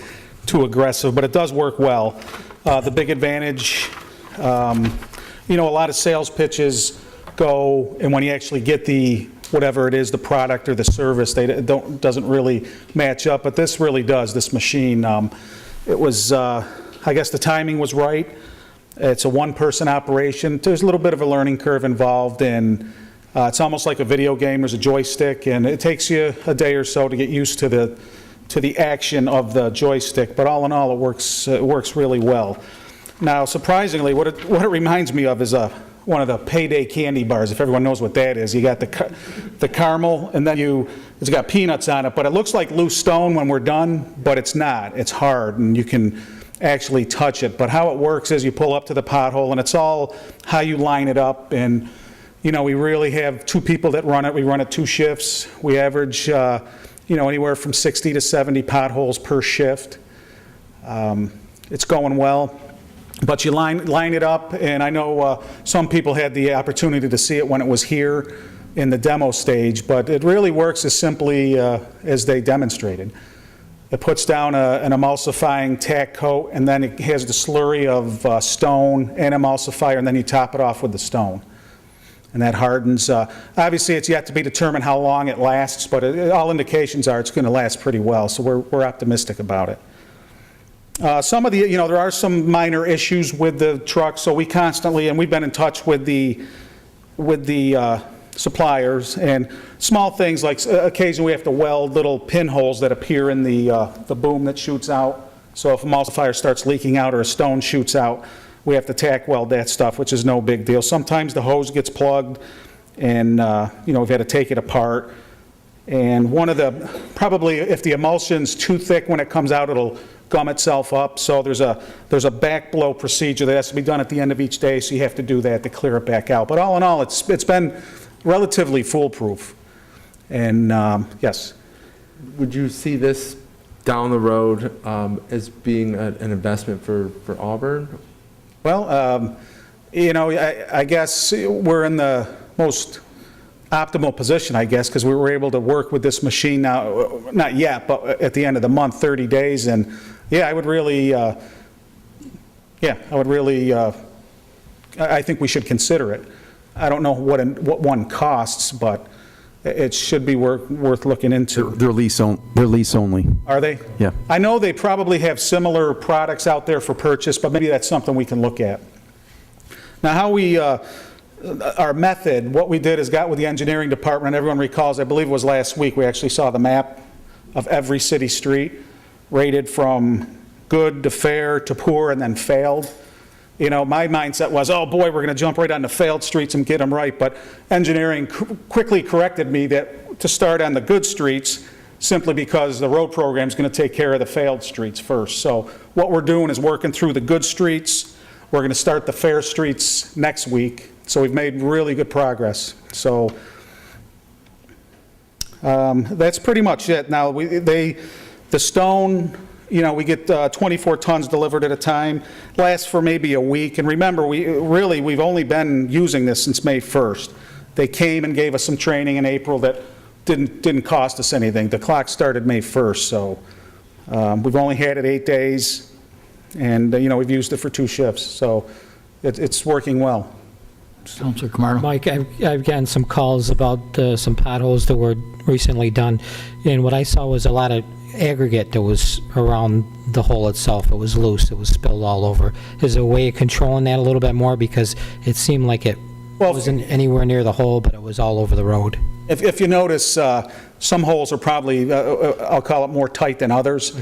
too aggressive, but it does work well. The big advantage, you know, a lot of sales pitches go, and when you actually get the, whatever it is, the product or the service, doesn't really match up, but this really does, this machine. It was, I guess the timing was right. It's a one-person operation. There's a little bit of a learning curve involved, and it's almost like a video game. There's a joystick, and it takes you a day or so to get used to the action of the joystick. But all in all, it works really well. Now, surprisingly, what it reminds me of is one of the Payday candy bars. If everyone knows what that is, you got the caramel, and then it's got peanuts on it. But it looks like loose stone when we're done, but it's not. It's hard, and you can actually touch it. But how it works is you pull up to the pothole, and it's all how you line it up. And you know, we really have 2 people that run it. We run it 2 shifts. We average, you know, anywhere from 60 to 70 potholes per shift. It's going well. But you line it up, and I know some people had the opportunity to see it when it was here in the demo stage, but it really works as simply as they demonstrated. It puts down an emulsifying tack coat, and then it has the slurry of stone and emulsifier, and then you top it off with the stone. And that hardens. Obviously, it's yet to be determined how long it lasts, but all indications are it's going to last pretty well, so we're optimistic about it. Some of the, you know, there are some minor issues with the truck, so we constantly, and we've been in touch with the suppliers, and small things like occasionally we have to weld little pinholes that appear in the boom that shoots out. So if a emulsifier starts leaking out or a stone shoots out, we have to tack weld that stuff, which is no big deal. Sometimes the hose gets plugged, and you know, we've had to take it apart. And one of the, probably if the emulsion's too thick when it comes out, it'll gum itself up. So there's a back blow procedure that has to be done at the end of each day, so you have to do that to clear it back out. But all in all, it's been relatively foolproof. And yes. Would you see this down the road as being an investment for Auburn? Well, you know, I guess we're in the most optimal position, I guess, because we were able to work with this machine now, not yet, but at the end of the month, 30 days, and yeah, I would really, I think we should consider it. I don't know what one costs, but it should be worth looking into. They're lease only. Are they? Yeah. I know they probably have similar products out there for purchase, but maybe that's something we can look at. Now, how we, our method, what we did is got with the engineering department, and everyone recalls, I believe it was last week, we actually saw the map of every city street, rated from good to fair to poor and then failed. You know, my mindset was, oh boy, we're going to jump right on the failed streets and get them right, but engineering quickly corrected me that to start on the good streets, simply because the road program is going to take care of the failed streets first. So what we're doing is working through the good streets. We're going to start the fair streets next week. So we've made really good progress. So that's pretty much it. Now, the stone, you know, we get 24 tons delivered at a time, lasts for maybe a week. And remember, we've only been using this since May 1st. They came and gave us some training in April that didn't cost us anything. The clock started May 1st, so we've only had it 8 days, and you know, we've used it for 2 shifts, so it's working well. Councilor Camardo. Mike, I've gotten some calls about some potholes that were recently done, and what I saw was a lot of aggregate that was around the hole itself. It was loose. It was spilled all over. Is there a way of controlling that a little bit more? Because it seemed like it wasn't anywhere near the hole, but it was all over the road. If you notice, some holes are probably, I'll call it more tight than others.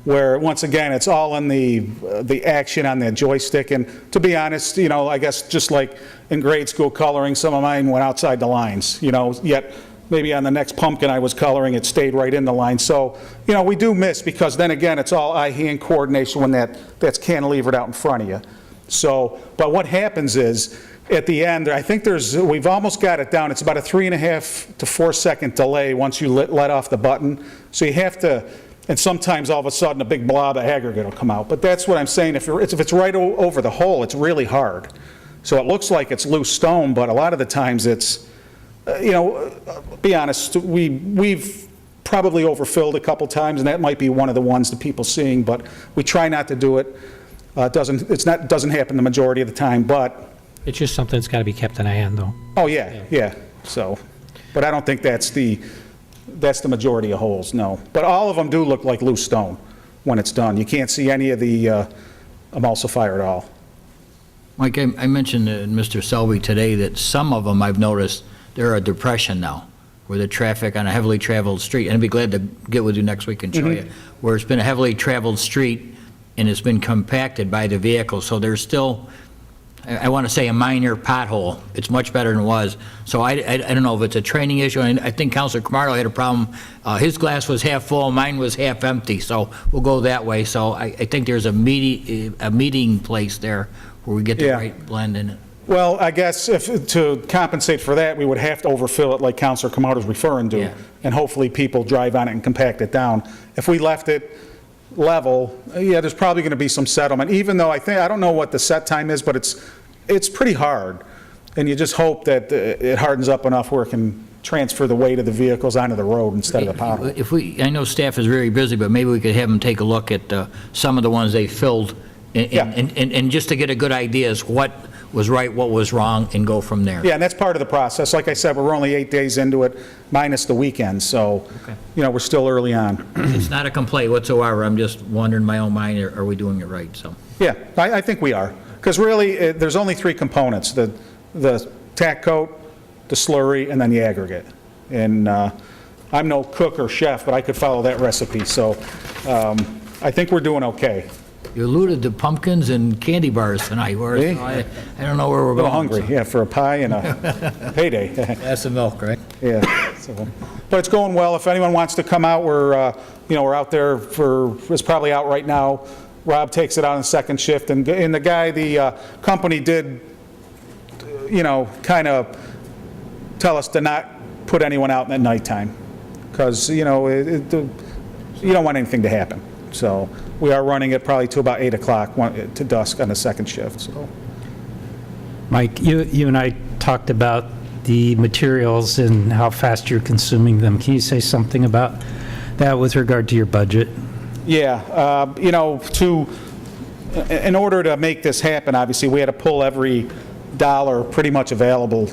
where, once again, it's all in the action on the joystick. And to be honest, you know, I guess just like in grade school coloring, some of mine went outside the lines, you know, yet maybe on the next pumpkin I was coloring, it stayed right in the line. So, you know, we do miss, because then again, it's all eye-hand coordination when that's cantilevered out in front of you. So, but what happens is, at the end, I think we've almost got it down. It's about a 3.5 to 4 second delay once you let off the button. So you have to, and sometimes all of a sudden a big blob of aggregate will come out. But that's what I'm saying, if it's right over the hole, it's really hard. So it looks like it's loose stone, but a lot of the times it's, you know, be honest, we've probably overfilled a couple times, and that might be one of the ones that people seeing, but we try not to do it. It doesn't happen the majority of the time, but It's just something that's got to be kept an eye on, though. oh yeah. So, but I don't think that's the majority of holes, no. But all of them do look like loose stone when it's done. You can't see any of the emulsifier at all. Mike, I mentioned to Mr. Selby today that some of them, I've noticed, they're a depression now, where the traffic on a heavily traveled street, and I'd be glad to get with you next week and show you, where it's been a heavily traveled street and it's been compacted by the vehicle, so there's still, I want to say, a minor pothole. It's much better than it was. So I don't know if it's a training issue, and I think Councilor Camardo had a problem. His glass was half full, mine was half empty, so we'll go that way. So I think there's a meeting place there where we get the right blend in it. Well, I guess to compensate for that, we would have to overfill it like Councilor Camardo's referring to, and hopefully people drive on it and compact it down. If we left it level, yeah, there's probably going to be some settlement, even though I don't know what the set time is, but it's pretty hard, and you just hope that it hardens up enough where it can transfer the weight of the vehicles onto the road instead of the pothole. I know staff is very busy, but maybe we could have them take a look at some of the ones they filled, and just to get a good idea as what was right, what was wrong, and go from there. Yeah, and that's part of the process. Like I said, we're only 8 days into it, minus the weekend, so, you know, we're still early on. It's not a complaint whatsoever. I'm just wondering in my own mind, are we doing it right? So. Yeah, I think we are. Because really, there's only 3 components, the tack coat, the slurry, and then the aggregate. And I'm no cook or chef, but I could follow that recipe, so I think we're doing okay. You alluded to pumpkins and candy bars tonight. I don't know where we're going. A little hungry, yeah, for a pie and a payday. Glass of milk, right? Yeah. So, but it's going well. If anyone wants to come out, we're out there it's probably out right now. Rob takes it out on second shift, and the guy, the company did, kind of tell us to not put anyone out at nighttime, because, you don't want anything to happen. So we are running it probably to about 8 o'clock to dusk on the second shift. So, Mike, you and I talked about the materials and how fast you're consuming them. Can you say something about that with regard to your budget? Yeah, in order to make this happen, obviously, we had to pull every dollar pretty much available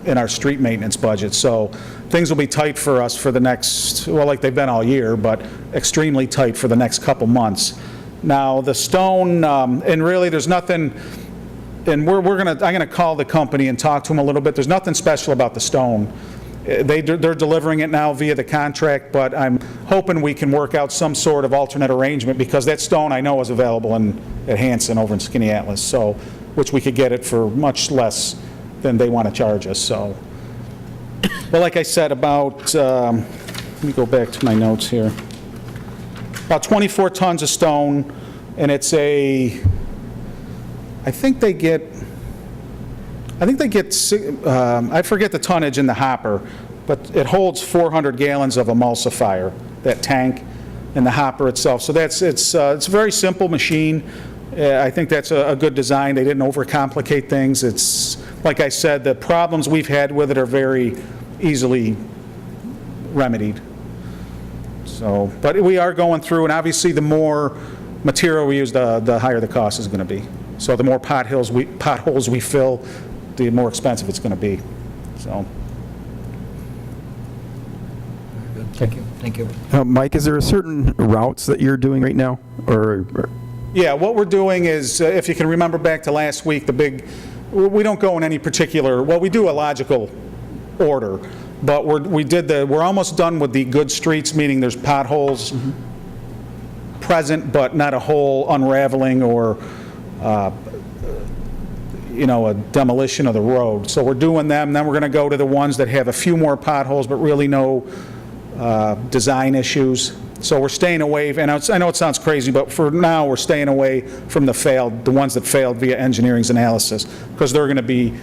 in our street maintenance budget. So things will be tight for us for the next, well, like they've been all year, but extremely tight for the next couple months. Now, the stone, and really there's nothing, and I'm gonna call the company and talk to them a little bit. There's nothing special about the stone. They're delivering it now via the contract, but I'm hoping we can work out some sort of alternate arrangement, because that stone I know is available at Hanson over in Skinny Atlas, so, which we could get it for much less than they want to charge us. So, but like I said, about, let me go back to my notes here. About 24 tons of stone, and it's I think they get, I forget the tonnage in the hopper, but it holds 400 gallons of emulsifier, that tank, and the hopper itself. So it's a very simple machine. I think that's a good design. They didn't overcomplicate things. It's, like I said, the problems we've had with it are very easily remedied. So, but we are going through, and obviously the more material we use, the higher the cost is going to be. So the more potholes we fill, the more expensive it's going to be. So. Thank you. Mike, is there a certain routes that you're doing right now, or? Yeah, what we're doing is, if you can remember back to last week, we don't go in any particular, well, we do a logical order, but we're almost done with the good streets, meaning there's potholes present, but not a whole unraveling or, a demolition of the road. So we're doing them, then we're going to go to the ones that have a few more potholes, but really no design issues. So we're staying away, and I know it sounds crazy, but for now, we're staying away from the ones that failed via engineering's analysis, because they're going to be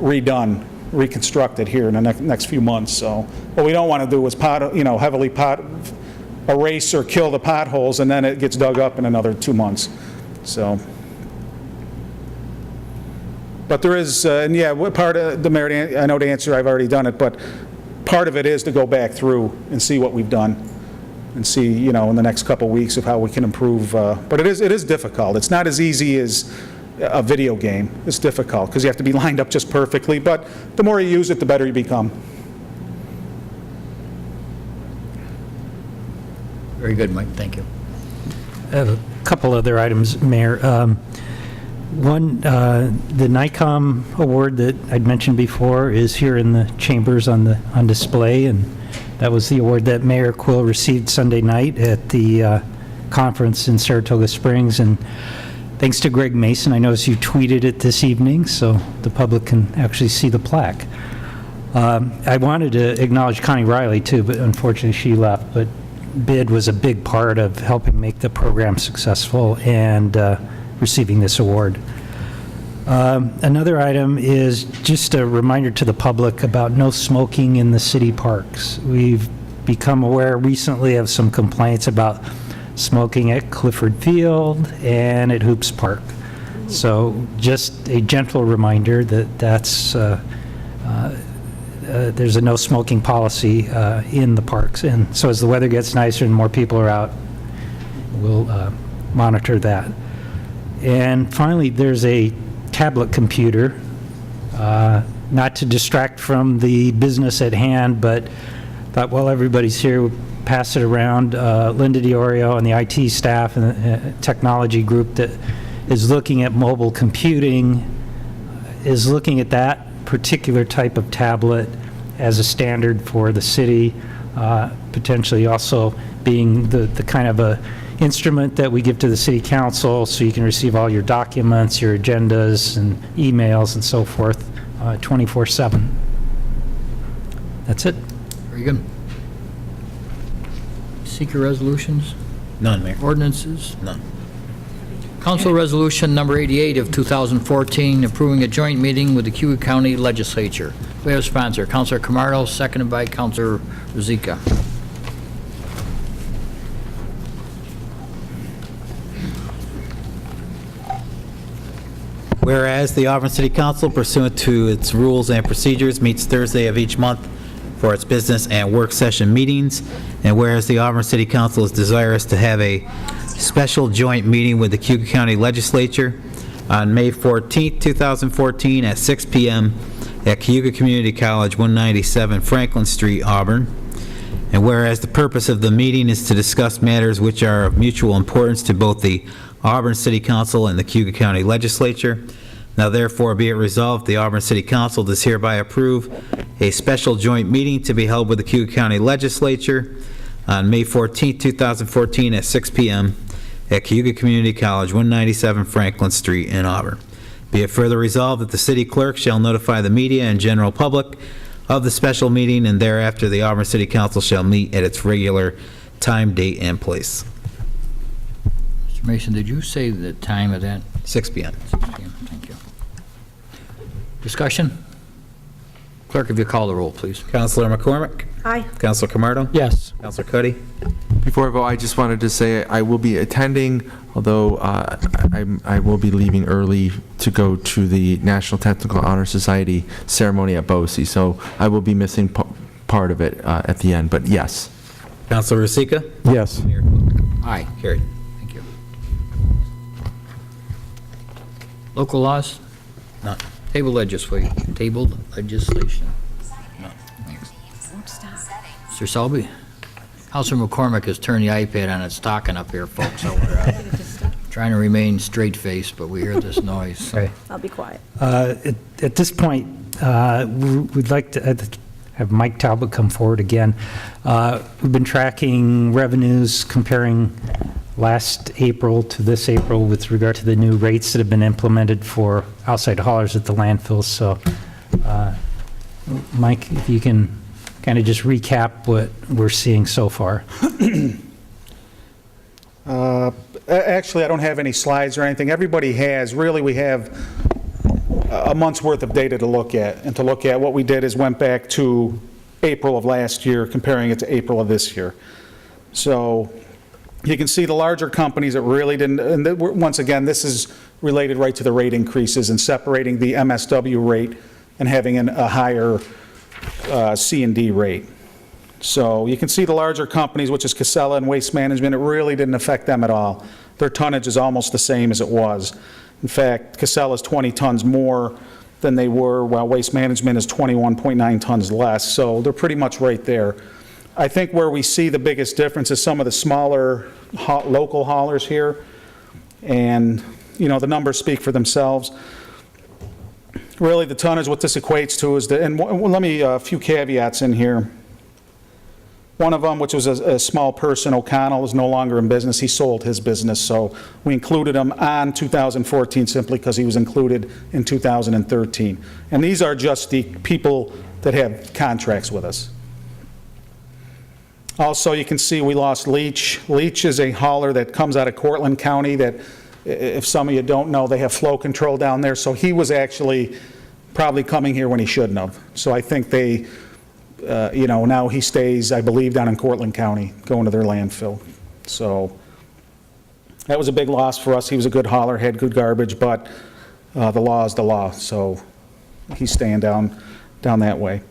redone, reconstructed here in the next few months. So what we don't want to do is heavily erase or kill the potholes, and then it gets dug up in another 2 months. So, but there is, and yeah, what part of the merit, I know the answer, I've already done it, but part of it is to go back through and see what we've done, and see, in the next couple of weeks of how we can improve. But it is difficult. It's not as easy as a video game. It's difficult because you have to be lined up just perfectly, but the more you use it, the better you become. Very good, Mike, thank you. I have a couple other items, Mayor. One, the NICOM award that I'd mentioned before is here in the chambers on display, and that was the award that Mayor Quill received Sunday night at the conference in Saratoga Springs. And thanks to Greg Mason, I noticed you tweeted it this evening, so the public can actually see the plaque. I wanted to acknowledge Connie Riley, too, but unfortunately she left. But BID was a big part of helping make the program successful and receiving this award. Another item is just a reminder to the public about no smoking in the city parks. We've become aware recently of some complaints about smoking at Clifford Field and at Hoops Park. So just a gentle reminder that there's a no smoking policy in the parks. And so as the weather gets nicer and more people are out, we'll monitor that. And finally, there's a tablet computer, not to distract from the business at hand, but thought while everybody's here, we'll pass it around. Linda DiOrio and the IT staff and the technology group that is looking at mobile computing is looking at that particular type of tablet as a standard for the city, potentially also being the kind of a instrument that we give to the city council so you can receive all your documents, your agendas and emails and so forth 24/7. That's it. Very good. Seeker resolutions? None, Mayor. Ordinances? None. Council Resolution Number 88 of 2014, approving a joint meeting with the Cuyahoga County Legislature. We have a sponsor, Councilor Camardo, seconded by Councilor Ruzicka. Whereas the Auburn City Council, pursuant to its rules and procedures, meets Thursday of each month for its business and work session meetings, and whereas the Auburn City Council is desirous to have a special joint meeting with the Cuyahoga County Legislature on May 14, 2014 at 6 p.m. at Cuyahoga Community College, 197 Franklin Street, Auburn. And whereas the purpose of the meeting is to discuss matters which are of mutual importance to both the Auburn City Council and the Cuyahoga County Legislature, now therefore be it resolved, the Auburn City Council does hereby approve a special joint meeting to be held with the Cuyahoga County Legislature on May 14, 2014 at 6 p.m. at Cuyahoga Community College, 197 Franklin Street in Auburn. Be it further resolved that the city clerk shall notify the media and general public of the special meeting, and thereafter the Auburn City Council shall meet at its regular time, date, and place. Mr. Mason, did you say the time of that? 6 p.m. 6 p.m., thank you. Discussion? Clerk, if you call the roll, please. Councilor McCormick? Aye. Councilor Camardo? Yes. Councilor Cuddy? Before I vote, I just wanted to say I will be attending, although I will be leaving early to go to the National Technical Honor Society ceremony at BOCES, so I will be missing part of it at the end, but yes. Councilor Ruzicka? Yes. Mayor Quill? Aye. Carried. Thank you. Local laws? None. Tabled legislation. None. Mr. Selby? Councilor McCormick has turned the iPad on its talking up here, folks, so we're trying to remain straight-faced, but we hear this noise. So. Okay. I'll be quiet. At this point, we'd like to have Mike Talbot come forward again. We've been tracking revenues, comparing last April to this April with regard to the new rates that have been implemented for outside haulers at the landfills. So, Mike, if you can kind of just recap what we're seeing so far. Actually, I don't have any slides or anything. Everybody has. Really, we have a month's worth of data to look at. And to look at, what we did is went back to April of last year, comparing it to April of this year. So you can see the larger companies that really didn't, and once again, this is related right to the rate increases and separating the MSW rate and having a higher C&D rate. So you can see the larger companies, which is Casella and Waste Management, it really didn't affect them at all. Their tonnage is almost the same as it was. In fact, Casella's 20 tons more than they were, while Waste Management is 21.9 tons less. So they're pretty much right there. I think where we see the biggest difference is some of the smaller local haulers here. And, you know, the numbers speak for themselves. Really, the tonnage, what this equates to is and let me, a few caveats in here. One of them, which was a small person, O'Connell, is no longer in business. He sold his business, so we included him on 2014 simply because he was included in 2013. And these are just the people that have contracts with us. Also, you can see we lost Leach. Leach is a hauler that comes out of Cortland County that, if some of you don't know, they have flow control down there. So he was actually probably coming here when he shouldn't have. So I think they... you know, now he stays, I believe, down in Cortland County, going to their landfill. So that was a big loss for us. He was a good hauler, had good garbage, but the law is the law, so he's staying down that way.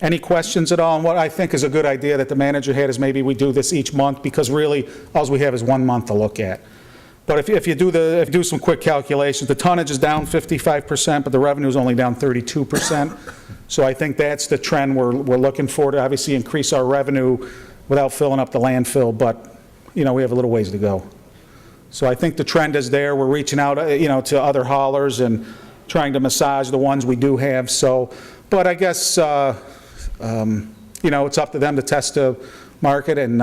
Any questions at all? And what I think is a good idea that the manager had is maybe we do this each month, because really, all we have is 1 month to look at. But if you do some quick calculations, the tonnage is down 55%, but the revenue is only down 32%. So I think that's the trend we're looking for, to obviously increase our revenue without filling up the landfill, but, you know, we have a little ways to go. So I think the trend is there. We're reaching out, you know, to other haulers and trying to massage the ones we do have. So, but I guess, you know, it's up to them to test the market, and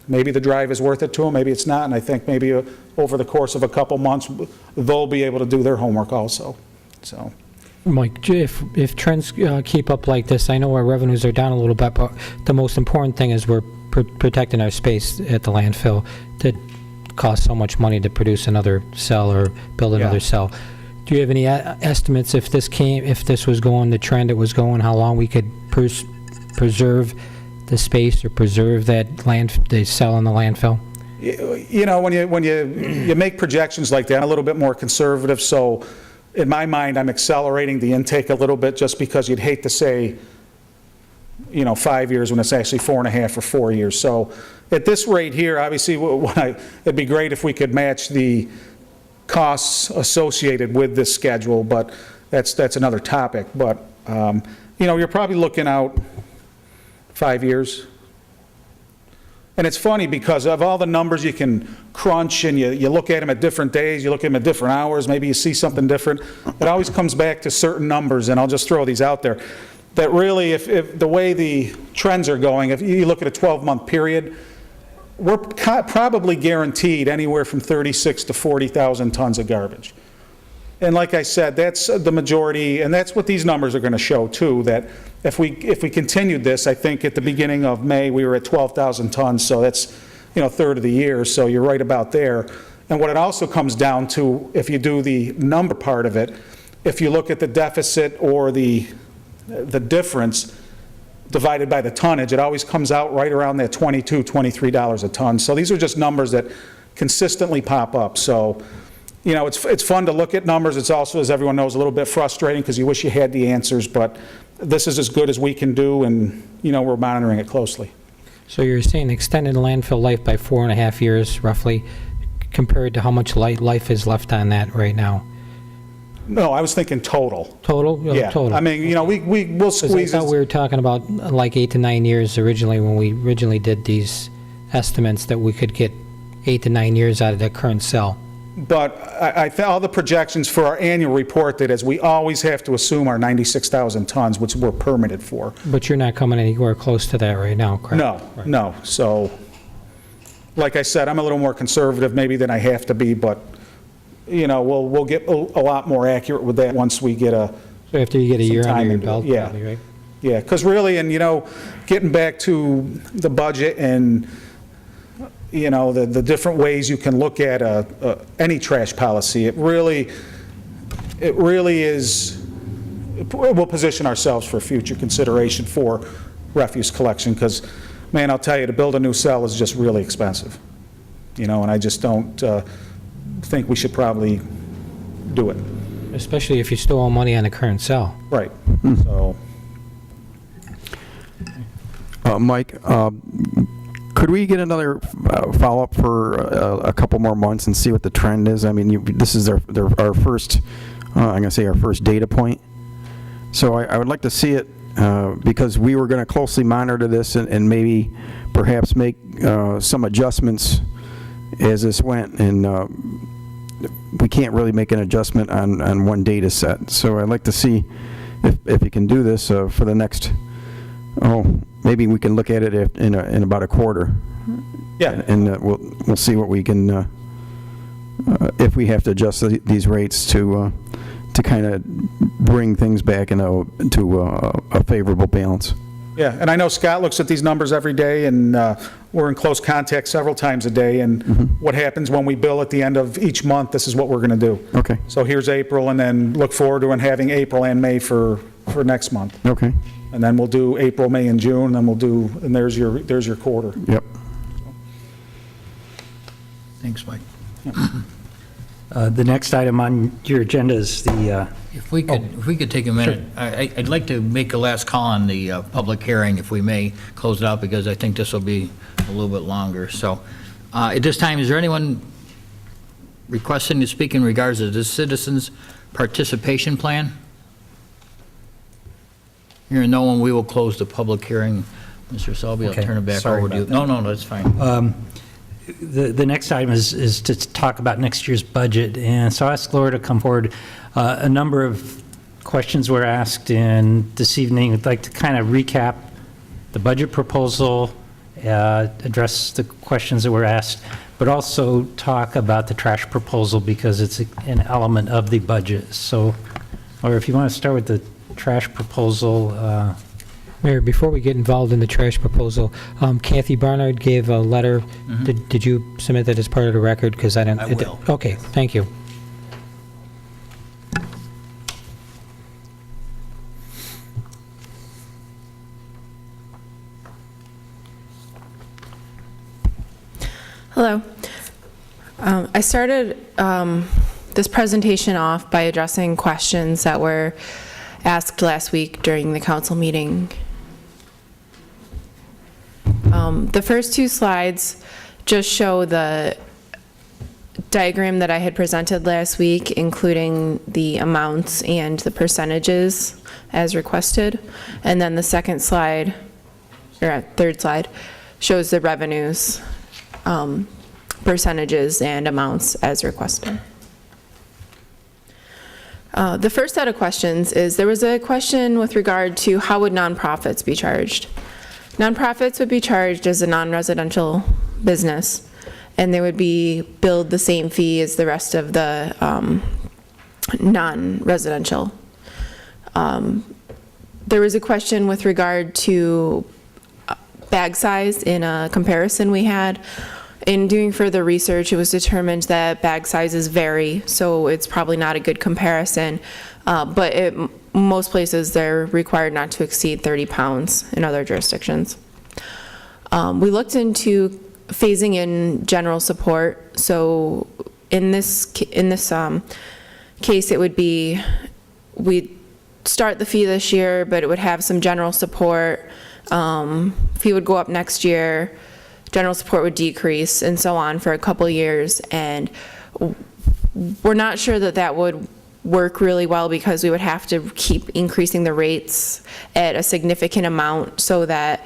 maybe the drive is worth it to them, maybe it's not, and I think maybe over the course of a couple months, they'll be able to do their homework also, so. Mike, if trends keep up like this, I know our revenues are down a little bit, but the most important thing is we're protecting our space at the landfill that costs so much money to produce another cell or build another cell. Do you have any estimates if this was going the trend it was going, how long we could preserve the space or preserve the cell in the landfill? You know, when you make projections like that, I'm a little bit more conservative, so in my mind, I'm accelerating the intake a little bit, just because you'd hate to say, you know, 5 years when it's actually 4.5 or 4 years. So at this rate here, obviously, it'd be great if we could match the costs associated with this schedule, but that's another topic. But, you know, you're probably looking out 5 years. And it's funny because of all the numbers you can crunch, and you look at them at different days, you look at them at different hours, maybe you see something different. It always comes back to certain numbers, and I'll just throw these out there. That really, if the way the trends are going, if you look at a 12-month period, we're probably guaranteed anywhere from 36 to 40,000 tons of garbage. And like I said, that's the majority, and that's what these numbers are going to show too, that if we continued this, I think at the beginning of May, we were at 12,000 tons, so that's, you know, a third of the year, so you're right about there. And what it also comes down to, if you do the number part of it, if you look at the deficit or the difference divided by the tonnage, it always comes out right around that $22, $23 a ton. So these are just numbers that consistently pop up. So, you know, it's fun to look at numbers. It's also, as everyone knows, a little bit frustrating because you wish you had the answers, but this is as good as we can do, and, you know, we're monitoring it closely. So you're saying extended landfill life by 4.5 years, roughly, compared to how much life is left on that right now? No, I was thinking total. Total? Yeah. Total. I mean, you know, we'll squeeze I thought we were talking about like 8 to 9 years originally, when we originally did these estimates, that we could get 8 to 9 years out of the current cell. But I think all the projections for our annual report that is, we always have to assume our 96,000 tons, which we're permitted for. But you're not coming anywhere close to that right now, correct? No, Right. no. So, like I said, I'm a little more conservative maybe than I have to be, but, you know, we'll get a lot more accurate with that once we get So after you get a some year time under your into it. belt, Yeah. probably, right? Yeah, because really, and, you know, getting back to the budget and, you know, the different ways you can look at any trash policy, it really is, we'll position ourselves for future consideration for refuse collection, because, man, I'll tell you, to build a new cell is just really expensive, you know, and I just don't think we should probably do it. Especially if you still owe money on the current cell. Right, so. Mike, could we get another follow-up for a couple more months and see what the trend is? I mean, this is our first, I'm going to say our first data point. So I would like to see it because we were going to closely monitor this and maybe perhaps make some adjustments as this went. And we can't really make an adjustment on one data set. So I'd like to see if you can do this for the next, maybe we can look at it in about a quarter. Yeah. And we'll see what we can, if we have to adjust these rates to kind of bring things back to a favorable balance. Yeah, and I know Scott looks at these numbers every day, and we're in close contact several times a day, and what happens when we bill at the end of each month, this is what we're going to do. Okay. So here's April, and then look forward to having April and May for next month. Okay. And then we'll do April, May, and June, and then we'll do, and there's your quarter. Yep. Thanks, Mike. The next item on your agenda is the... If we could take a minute, I'd like to make a last call on the public hearing, if we may, close it out, because I think this will be a little bit longer. So at this time, is there anyone requesting to speak in regards to the citizens' participation plan? Hearing no one, we will close the public hearing. Mr. Selby, I'll Okay, turn it back sorry over to you. about No, that's fine. The next item is to talk about next year's budget, and so I asked Laura to come forward. A number of questions were asked, and this evening I'd like to kind of recap the budget proposal, address the questions that were asked, but also talk about the trash proposal because it's an element of the budget. So, or if you want to start with the trash proposal. Mayor, before we get involved in the trash proposal, Kathy Barnard gave a letter. Did you submit that as part of the record? Because I didn't. I will. Okay, thank you. Hello. I started this presentation off by addressing questions that were asked last week during the council meeting. The first two slides just show the diagram that I had presented last week, including the amounts and the percentages as requested. And then the second slide, or third slide, shows the revenues, percentages and amounts as requested. The first set of questions is, there was a question with regard to how would nonprofits be charged. Nonprofits would be charged as a non-residential business, and they would be billed the same fee as the rest of the non-residential. There was a question with regard to bag size in a comparison we had. In doing further research, it was determined that bag sizes vary, so it's probably not a good comparison. But most places, they're required not to exceed 30 pounds in other jurisdictions. We looked into phasing in general support. So in this case, it would be, we'd start the fee this year, but it would have some general support. Fee would go up next year. General support would decrease, and so on for a couple years. And we're not sure that that would work really well, because we would have to keep increasing the rates at a significant amount so that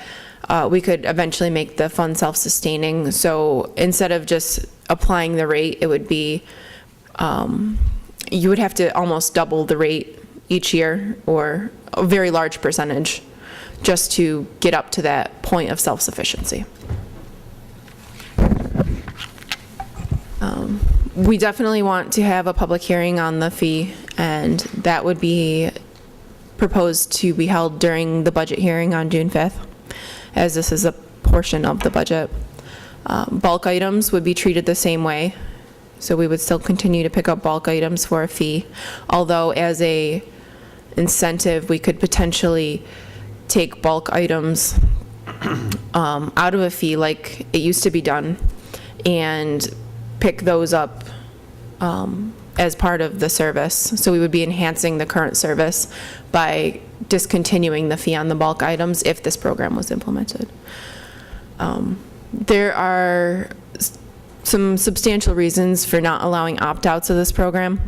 we could eventually make the fund self-sustaining. So instead of just applying the rate, it would be, you would have to almost double the rate each year, or a very large percentage, just to get up to that point of self-sufficiency. We definitely want to have a public hearing on the fee, and that would be proposed to be held during the budget hearing on June 5th, as this is a portion of the budget. Bulk items would be treated the same way, so we would still continue to pick up bulk items for a fee, although as a incentive, we could potentially take bulk items out of a fee like it used to be done, and pick those up as part of the service. So we would be enhancing the current service by discontinuing the fee on the bulk items if this program was implemented. There are some substantial reasons for not allowing opt-outs of this program.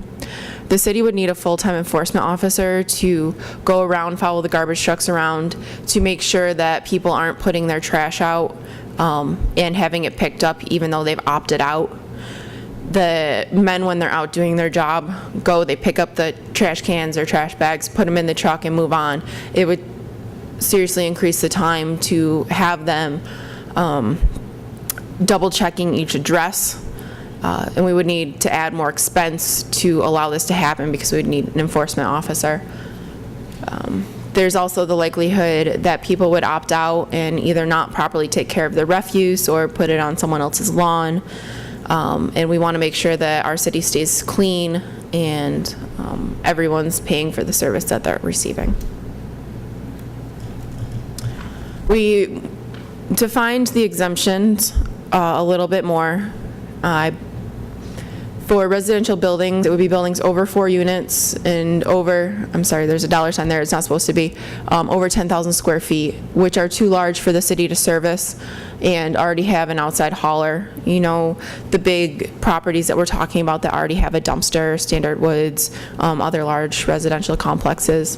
The city would need a full-time enforcement officer to go around, follow the garbage trucks around, to make sure that people aren't putting their trash out and having it picked up even though they've opted out. The men, when they're out doing their job, they pick up the trash cans or trash bags, put them in the truck and move on. It would seriously increase the time to have them double checking each address, and we would need to add more expense to allow this to happen because we would need an enforcement officer. There's also the likelihood that people would opt out and either not properly take care of their refuse or put it on someone else's lawn. And we want to make sure that our city stays clean and everyone's paying for the service that they're receiving. We defined the exemptions a little bit more. For residential buildings, it would be buildings over 4 units and over, I'm sorry, there's a dollar sign there, it's not supposed to be, over 10,000 square feet, which are too large for the city to service and already have an outside hauler. You know, the big properties that we're talking about that already have a dumpster, Standard Woods, other large residential complexes.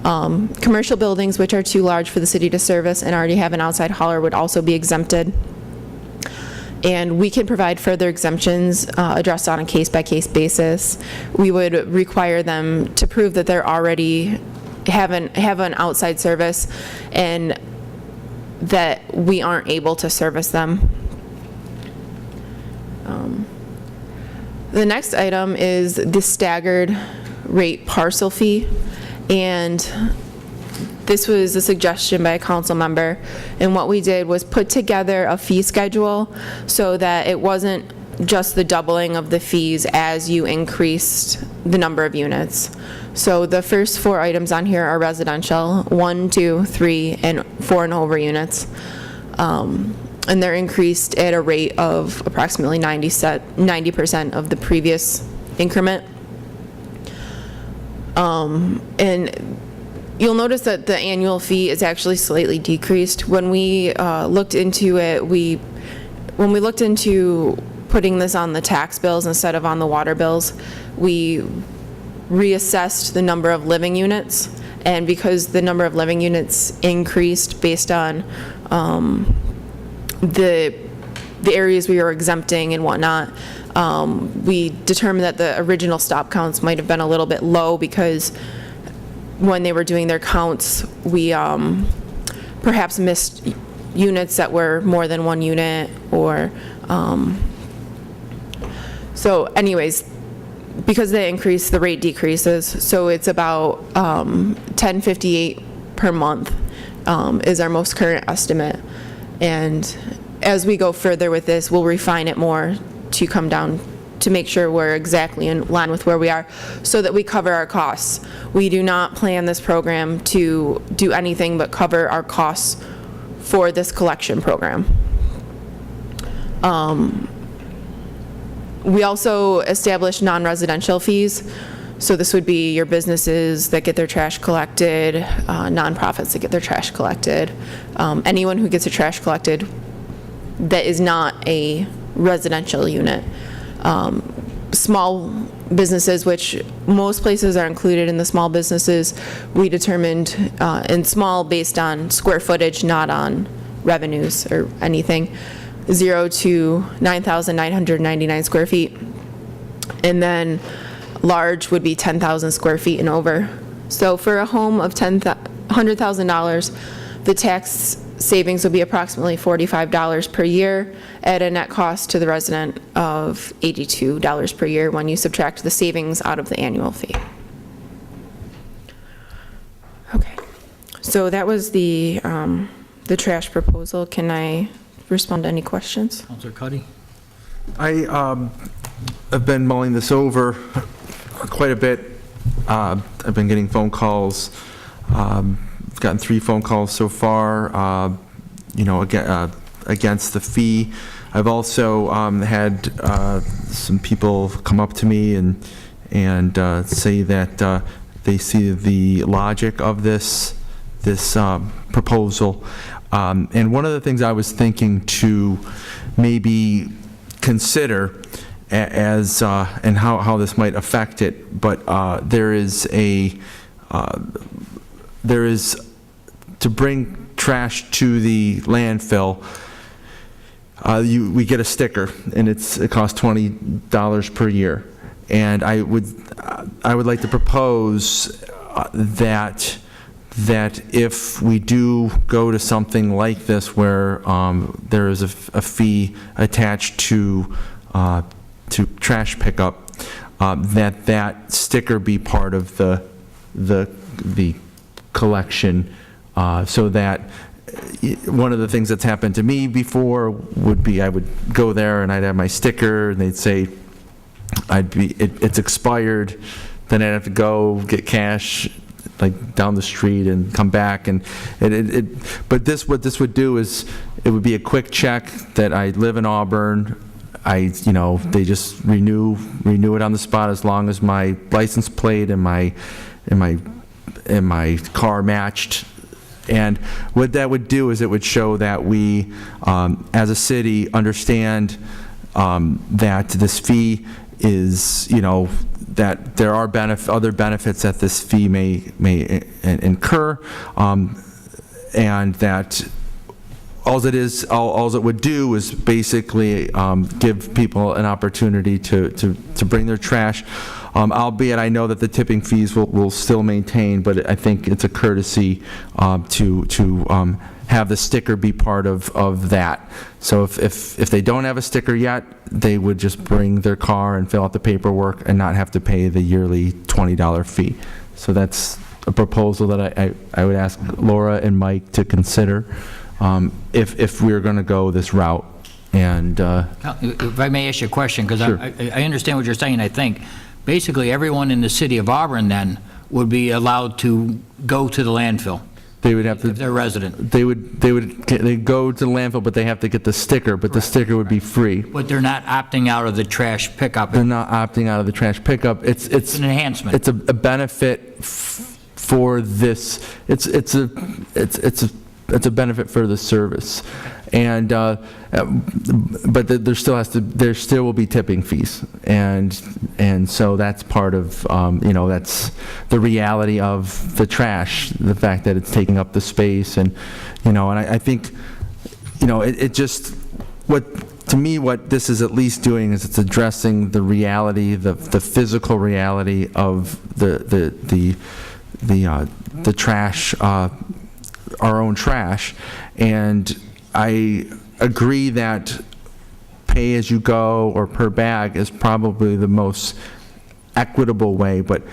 Commercial buildings, which are too large for the city to service and already have an outside hauler, would also be exempted. And we can provide further exemptions addressed on a case-by-case basis. We would require them to prove that they're already have an outside service and that we aren't able to service them. The next item is the staggered rate parcel fee, and this was a suggestion by a council member, and what we did was put together a fee schedule so that it wasn't just the doubling of the fees as you increased the number of units. So the first 4 items on here are residential, 1, 2, 3, and 4 and over units. And they're increased at a rate of approximately 90% of the previous increment. And you'll notice that the annual fee is actually slightly decreased. When we looked into it, when we looked into putting this on the tax bills instead of on the water bills, we reassessed the number of living units, and because the number of living units increased based on the areas we were exempting and whatnot, we determined that the original stop counts might have been a little bit low because when they were doing their counts, we perhaps missed units that were more than 1 unit, or so anyways, because they increase, the rate decreases, so it's about $10.58 per month is our most current estimate. And as we go further with this, we'll refine it more to come down to make sure we're exactly in line with where we are so that we cover our costs. We do not plan this program to do anything but cover our costs for this collection program. We also established non-residential fees. So this would be your businesses that get their trash collected, nonprofits that get their trash collected, anyone who gets their trash collected that is not a residential unit. Small businesses, which most places are included in the small businesses, we determined in small based on square footage, not on revenues or anything, 0 to 9,999 square feet. And then large would be 10,000 square feet and over. So for a home of $100,000, the tax savings will be approximately $45 per year at a net cost to the resident of $82 per year when you subtract the savings out of the annual fee. Okay, so that was the trash proposal. Can I respond to any questions? Councilor Cuddy? I have been mulling this over quite a bit. I've been getting phone calls. I've gotten 3 phone calls so far, against the fee. I've also had some people come up to me and say that they see the logic of this proposal. And one of the things I was thinking to maybe consider as and how this might affect it, but there is to bring trash to the landfill. We get a sticker, and it costs $20 per year. And I would like to propose that if we do go to something like this where there is a fee attached to trash pickup, that sticker be part of the collection, so that one of the things that's happened to me before would be I would go there and I'd have my sticker and they'd say it's expired, then I'd have to go get cash like down the street and come back, and but what this would do is it would be a quick check that I live in Auburn. They just renew it on the spot as long as my license plate and my car matched. And what that would do is it would show that we, as a city, understand that this fee is, that there are other benefits that this fee may incur, and that all it would do is basically give people an opportunity to bring their trash. Albeit I know that the tipping fees will still maintain, but I think it's a courtesy to have the sticker be part of that. So if they don't have a sticker yet, they would just bring their car and fill out the paperwork and not have to pay the yearly $20 fee. So that's a proposal that I would ask Laura and Mike to consider if we're going to go this route. And if I may ask you a question, because sure. I understand what you're saying. I think basically everyone in the city of Auburn then would be allowed to go to the landfill. They would have to. If they're resident. They go to the landfill, but they have to get the sticker. But the sticker would be free. But they're not opting out of the trash pickup. They're not opting out of the trash pickup. It's an enhancement. It's a benefit for this. It's a benefit for the service, and but there still will be tipping fees, and so that's part of that's the reality of the trash, the fact that it's taking up the space, and I think it just what this is at least doing is it's addressing the reality, the physical reality of the trash. Our own trash, and I agree that pay as you go or per bag is probably the most equitable way, but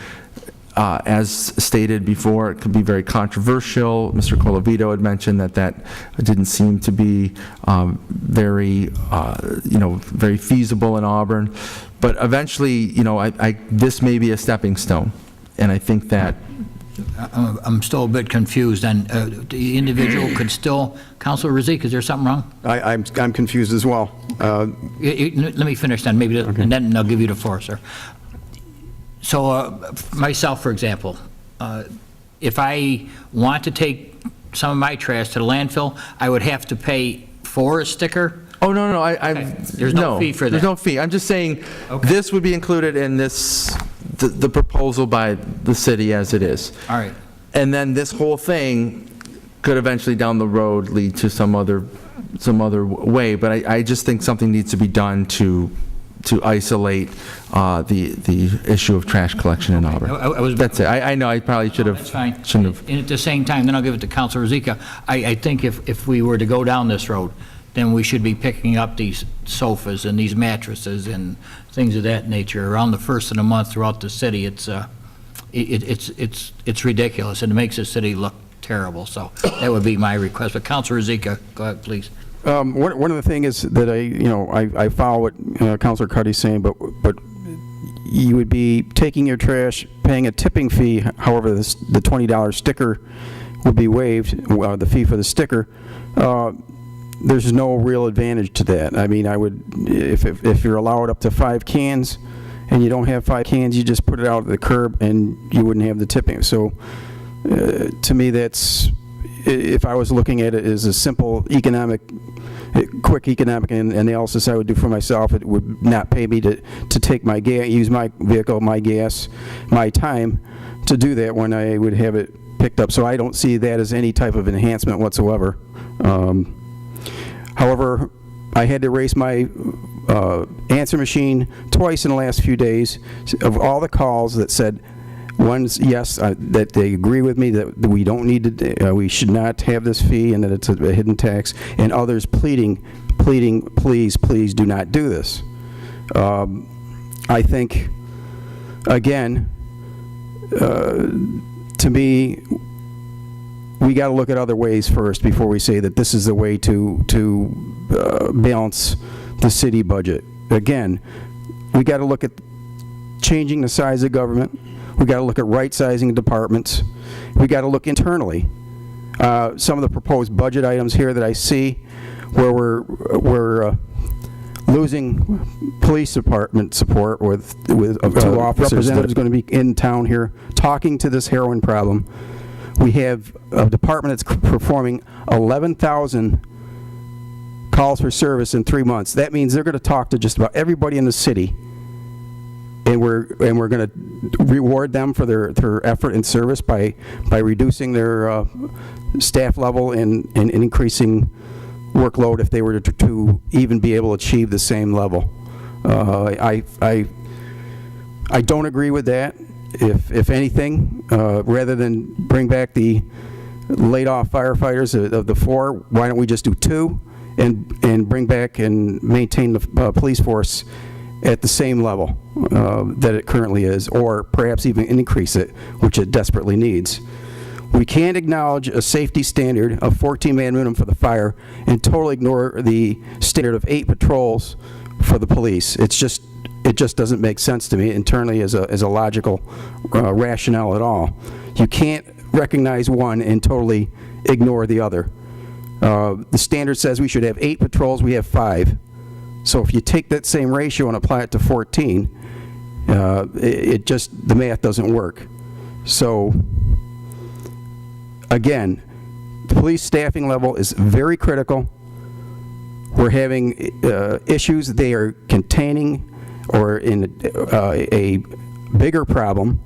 as stated before, it could be very controversial. Mr. Colavito had mentioned that didn't seem to be very feasible in Auburn, but eventually, this may be a stepping stone, and I think that I'm still a bit confused, and the individual could still, Councilor Rizzi, is there something wrong? I'm confused as well. Let me finish then, maybe, okay. And then I'll give you the floor, sir. So myself, for example, if I want to take some of my trash to the landfill, I would have to pay for a sticker? Oh, no, okay. There's no fee for that? There's no fee. I'm just saying this would be included in this, the proposal by the city as it is. All right. And then this whole thing could eventually down the road lead to some other way, but I just think something needs to be done to to isolate the issue of trash collection in Auburn. That's it. I know I probably should have. That's fine. Shouldn't have. And at the same time, then I'll give it to Councilor Zika. I think if we were to go down this road, then we should be picking up these sofas and these mattresses and things of that nature around the first of the month throughout the city. It's ridiculous, and it makes the city look terrible. So that would be my request. But Councilor Zika, go ahead, please. One of the things is that I follow what Councilor Cuddy's saying, but you would be taking your trash, paying a tipping fee. However, the $20 sticker would be waived, the fee for the sticker. There's no real advantage to that. I mean, I would, if you're allowed up to 5 cans, and you don't have 5 cans, you just put it out at the curb, and you wouldn't have the tipping. So, to me, that's, if I was looking at it as a simple quick economic analysis I would do for myself, it would not pay me to take my gas, use my vehicle, my gas, my time to do that when I would have it picked up. So I don't see that as any type of enhancement whatsoever. However, I had to race my answer machine twice in the last few days of all the calls that said, one's yes, that they agree with me that we don't need to, we should not have this fee and that it's a hidden tax, and others pleading, please do not do this. I think, again, to me, we got to look at other ways first before we say that this is the way to balance the city budget. Again, we got to look at changing the size of government. We got to look at right-sizing departments. We got to look internally. Some of the proposed budget items here that I see, where we're losing police department support with 2 officers. Representatives going to be in town here talking to this heroin problem. We have a department that's performing 11,000 calls for service in 3 months. That means they're going to talk to just about everybody in the city, and we're going to reward them for their effort and service by reducing their staff level and increasing workload if they were to even be able to achieve the same level. I don't agree with that. If anything, rather than bring back the laid-off firefighters of the 4, why don't we just do 2 and bring back and maintain the police force at the same level that it currently is, or perhaps even increase it, which it desperately needs. We can't acknowledge a safety standard of 14-man minimum for the fire and totally ignore the standard of 8 patrols for the police. It just doesn't make sense to me internally as a logical rationale at all. You can't recognize one and totally ignore the other. The standard says we should have 8 patrols, we have 5. So if you take that same ratio and apply it to 14, the math doesn't work. So again, the police staffing level is very critical. We're having issues they are containing or in a bigger problem,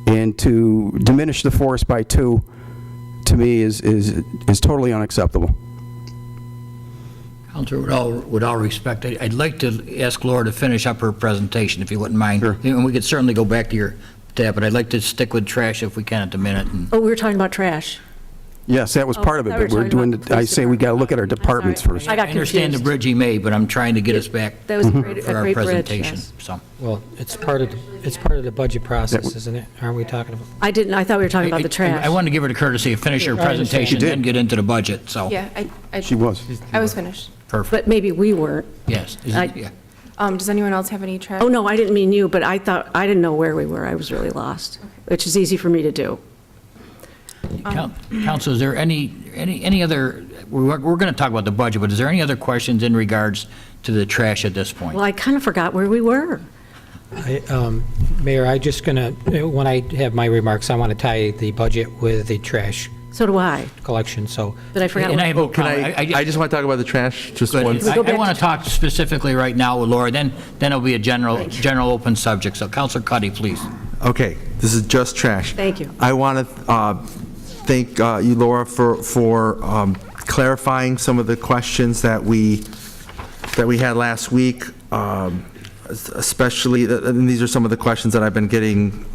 and to diminish the force by 2, to me, is totally unacceptable. Counselor, with all respect, I'd like to ask Laura to finish up her presentation, if you wouldn't mind. Sure. And we could certainly go back to that, but I'd like to stick with trash if we can at the minute. Oh, we were talking about trash. Yes, that was part of it, but we're doing, I say we got to look at our departments first. I got confused. I understand the bridge he made, but I'm trying to get us back That was a for great our bridge, presentation. yes. So, Well, it's part of the budget process, isn't it? Aren't we talking about? I thought we were talking about the trash. I wanted to give her the courtesy of finish her presentation and then get into the budget, so. Yeah, She was. I was finished. Perfect. But maybe we weren't. Yes. Yeah. Does anyone else have any trash? Oh, no, I didn't mean you, but I didn't know where we were. I was really lost, which is easy for me to do. Council, is there any other, we're going to talk about the budget, but is there any other questions in regards to the trash at this point? Well, I kind of forgot where we were. Mayor, I just going to, when I have my remarks, I want to tie the budget with the trash So do I. collection, so. But I forgot. And I have no Can problem. I just want to talk about the trash just once. I want to talk specifically right now with Laura, then it'll be a general open subject. So Councilor Cuddy, please. Okay, this is just trash. Thank you. I want to thank you, Laura, for clarifying some of the questions that we had last week. especially, and these are some of the questions that I've been getting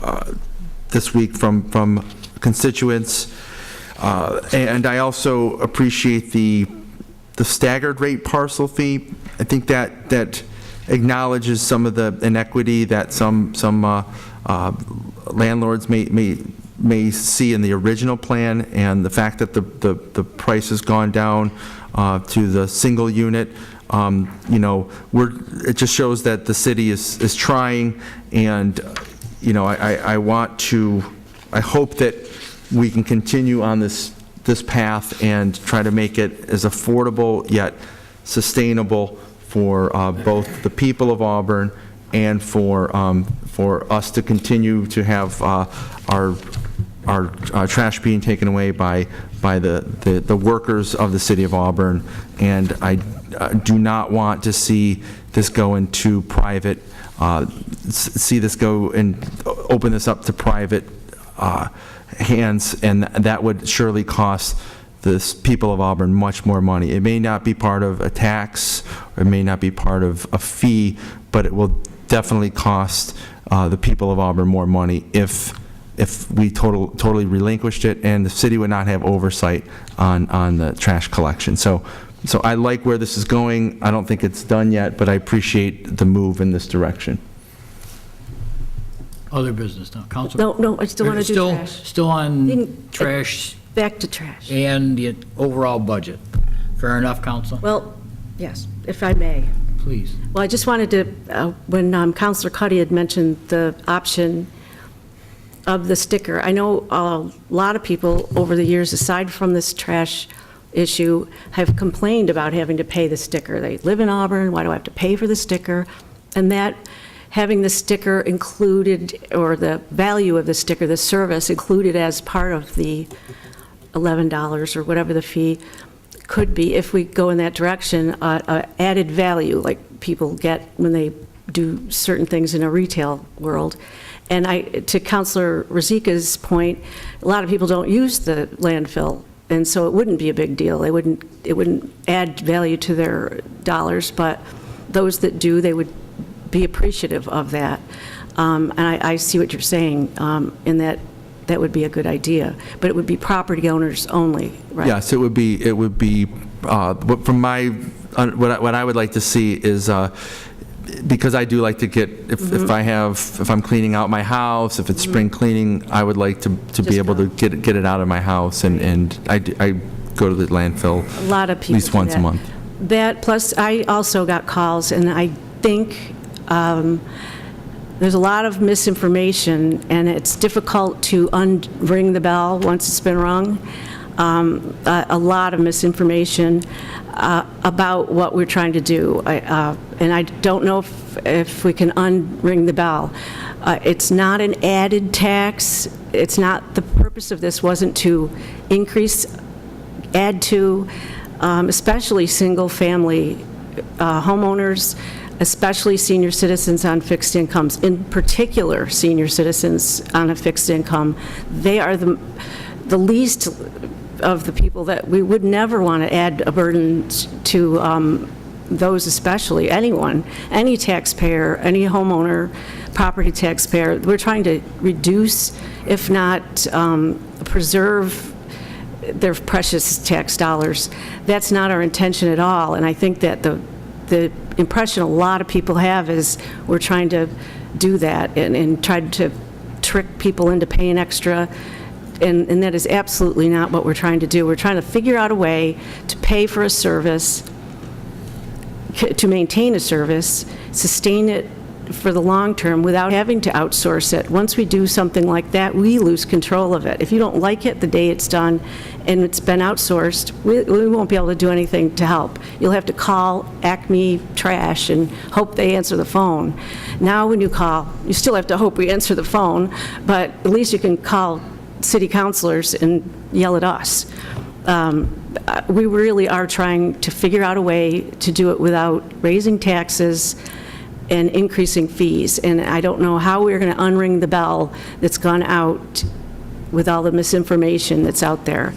this week from constituents. And I also appreciate the staggered rate parcel fee. I think that acknowledges some of the inequity that some landlords may see in the original plan, and the fact that the price has gone down to the single unit. You know, it just shows that the city is trying, and you know, I hope that we can continue on this path and try to make it as affordable yet sustainable for both the people of Auburn and for us to continue to have our trash being taken away by the workers of the city of Auburn. And I do not want to see this go into private, see this go and open this up to private hands, and that would surely cost the people of Auburn much more money. It may not be part of a tax, or it may not be part of a fee, but it will definitely cost the people of Auburn more money if we totally relinquished it, and the city would not have oversight on the trash collection. So I like where this is going. I don't think it's done yet, but I appreciate the move in this direction. Other business now, Council? No, I still want to do trash. Still on trash Back to trash. and the overall budget. Fair enough, Council? Well, yes, if I may. Please. Well, I just wanted to, when Councilor Cuddy had mentioned the option of the sticker, I know a lot of people over the years, aside from this trash issue, have complained about having to pay the sticker. They live in Auburn, why do I have to pay for the sticker? And that having the sticker included, or the value of the sticker, the service included as part of the $11 or whatever the fee could be, if we go in that direction, added value like people get when they do certain things in a retail world. And to Councilor Rozika's point, a lot of people don't use the landfill, and so it wouldn't be a big deal. It wouldn't add value to their dollars, but those that do, they would be appreciative of that. And I see what you're saying, in that would be a good idea, but it would be property owners only, right? Yes, it would be, from my, what I would like to see is, because I do like to get, if I'm cleaning out my house, if it's spring cleaning, I would like to be able to get it out of my house, and I go to the landfill A lot of people at least once a month. That, plus I also got calls, and I think there's a lot of misinformation, and it's difficult to unring the bell once it's been rung. A lot of misinformation about what we're trying to do. And I don't know if we can unring the bell. It's not an added tax. It's not, the purpose of this wasn't to add to, especially single-family homeowners, especially senior citizens on fixed incomes, in particular senior citizens on a fixed income. They are the least of the people that we would never want to add a burden to, those especially, anyone, any taxpayer, any homeowner, property taxpayer. We're trying to reduce, if not preserve, their precious tax dollars. That's not our intention at all, and I think that the impression a lot of people have is we're trying to do that and try to trick people into paying extra, and that is absolutely not what we're trying to do. We're trying to figure out a way to pay for a service, to maintain a service, sustain it for the long term without having to outsource it. Once we do something like that, we lose control of it. If you don't like it the day it's done and it's been outsourced, we won't be able to do anything to help. You'll have to call Acme Trash and hope they answer the phone. Now when you call, you still have to hope we answer the phone, but at least you can call city councilors and yell at us. We really are trying to figure out a way to do it without raising taxes and increasing fees. And I don't know how we're going to unring the bell that's gone out with all the misinformation that's out there.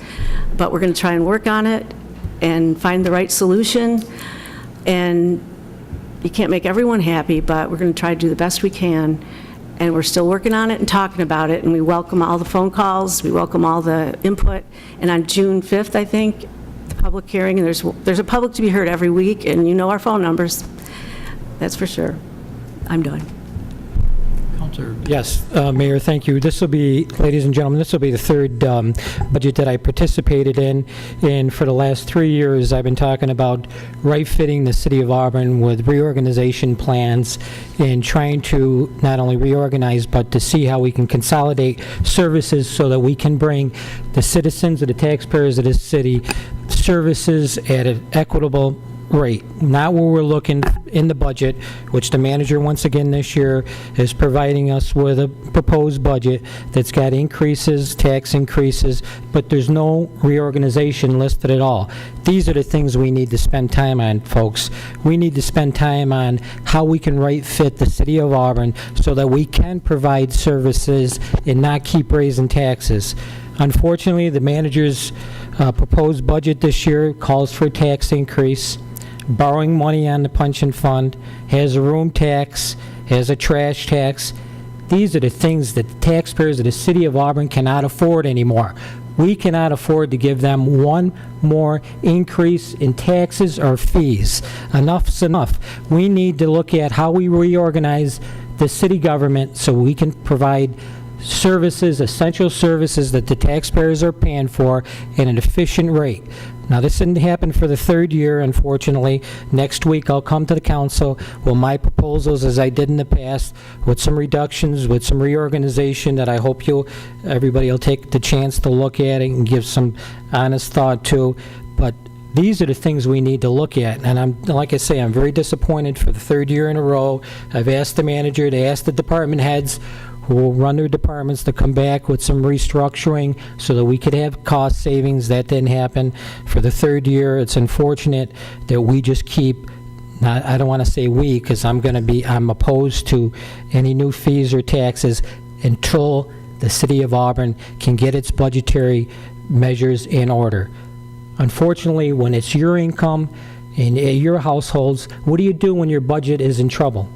But we're going to try and work on it and find the right solution. And You can't make everyone happy, but we're going to try to do the best we can, and we're still working on it and talking about it, and we welcome all the phone calls, we welcome all the input, and on June 5th, I think, the public hearing, and there's a public to be heard every week, and you know our phone numbers. That's for sure. I'm done. Counselor. Yes, Mayor, thank you. This will be, ladies and gentlemen, this will be the third budget that I participated in. And for the last 3 years, I've been talking about right-fitting the city of Auburn with reorganization plans and trying to not only reorganize, but to see how we can consolidate services so that we can bring the citizens or the taxpayers of this city services at an equitable rate, not where we're looking in the budget, which the manager once again this year is providing us with a proposed budget that's got increases, tax increases, but there's no reorganization listed at all. These are the things we need to spend time on, folks. We need to spend time on how we can right fit the city of Auburn so that we can provide services and not keep raising taxes. Unfortunately, the manager's proposed budget this year calls for a tax increase, borrowing money on the pension fund, has a room tax, has a trash tax. These are the things that the taxpayers of the city of Auburn cannot afford anymore. We cannot afford to give them one more increase in taxes or fees. Enough's enough. We need to look at how we reorganize the city government so we can provide services, essential services that the taxpayers are paying for at an efficient rate. Now, this didn't happen for the third year, unfortunately. Next week, I'll come to the council with my proposals, as I did in the past, with some reductions, with some reorganization that I hope everybody will take the chance to look at it and give some honest thought to. But these are the things we need to look at. And like I say, I'm very disappointed for the third year in a row. I've asked the manager, to ask the department heads who will run their departments to come back with some restructuring so that we could have cost savings. That didn't happen for the third year. It's unfortunate that we just keep, I don't want to say we, because I'm opposed to any new fees or taxes until the city of Auburn can get its budgetary measures in order. Unfortunately, when it's your income and your households, what do you do when your budget is in trouble?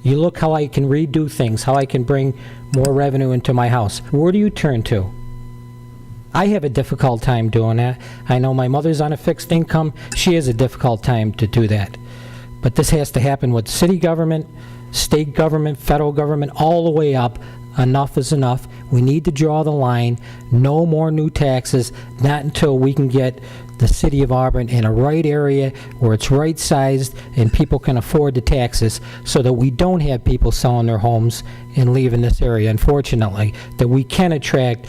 You look how I can redo things, how I can bring more revenue into my house. Where do you turn to? I have a difficult time doing that. I know my mother's on a fixed income. She has a difficult time to do that. But this has to happen with city government, state government, federal government, all the way up. Enough is enough. We need to draw the line. No more new taxes, not until we can get the city of Auburn in a right area where it's right-sized and people can afford the taxes so that we don't have people selling their homes and leaving this area, unfortunately, that we can attract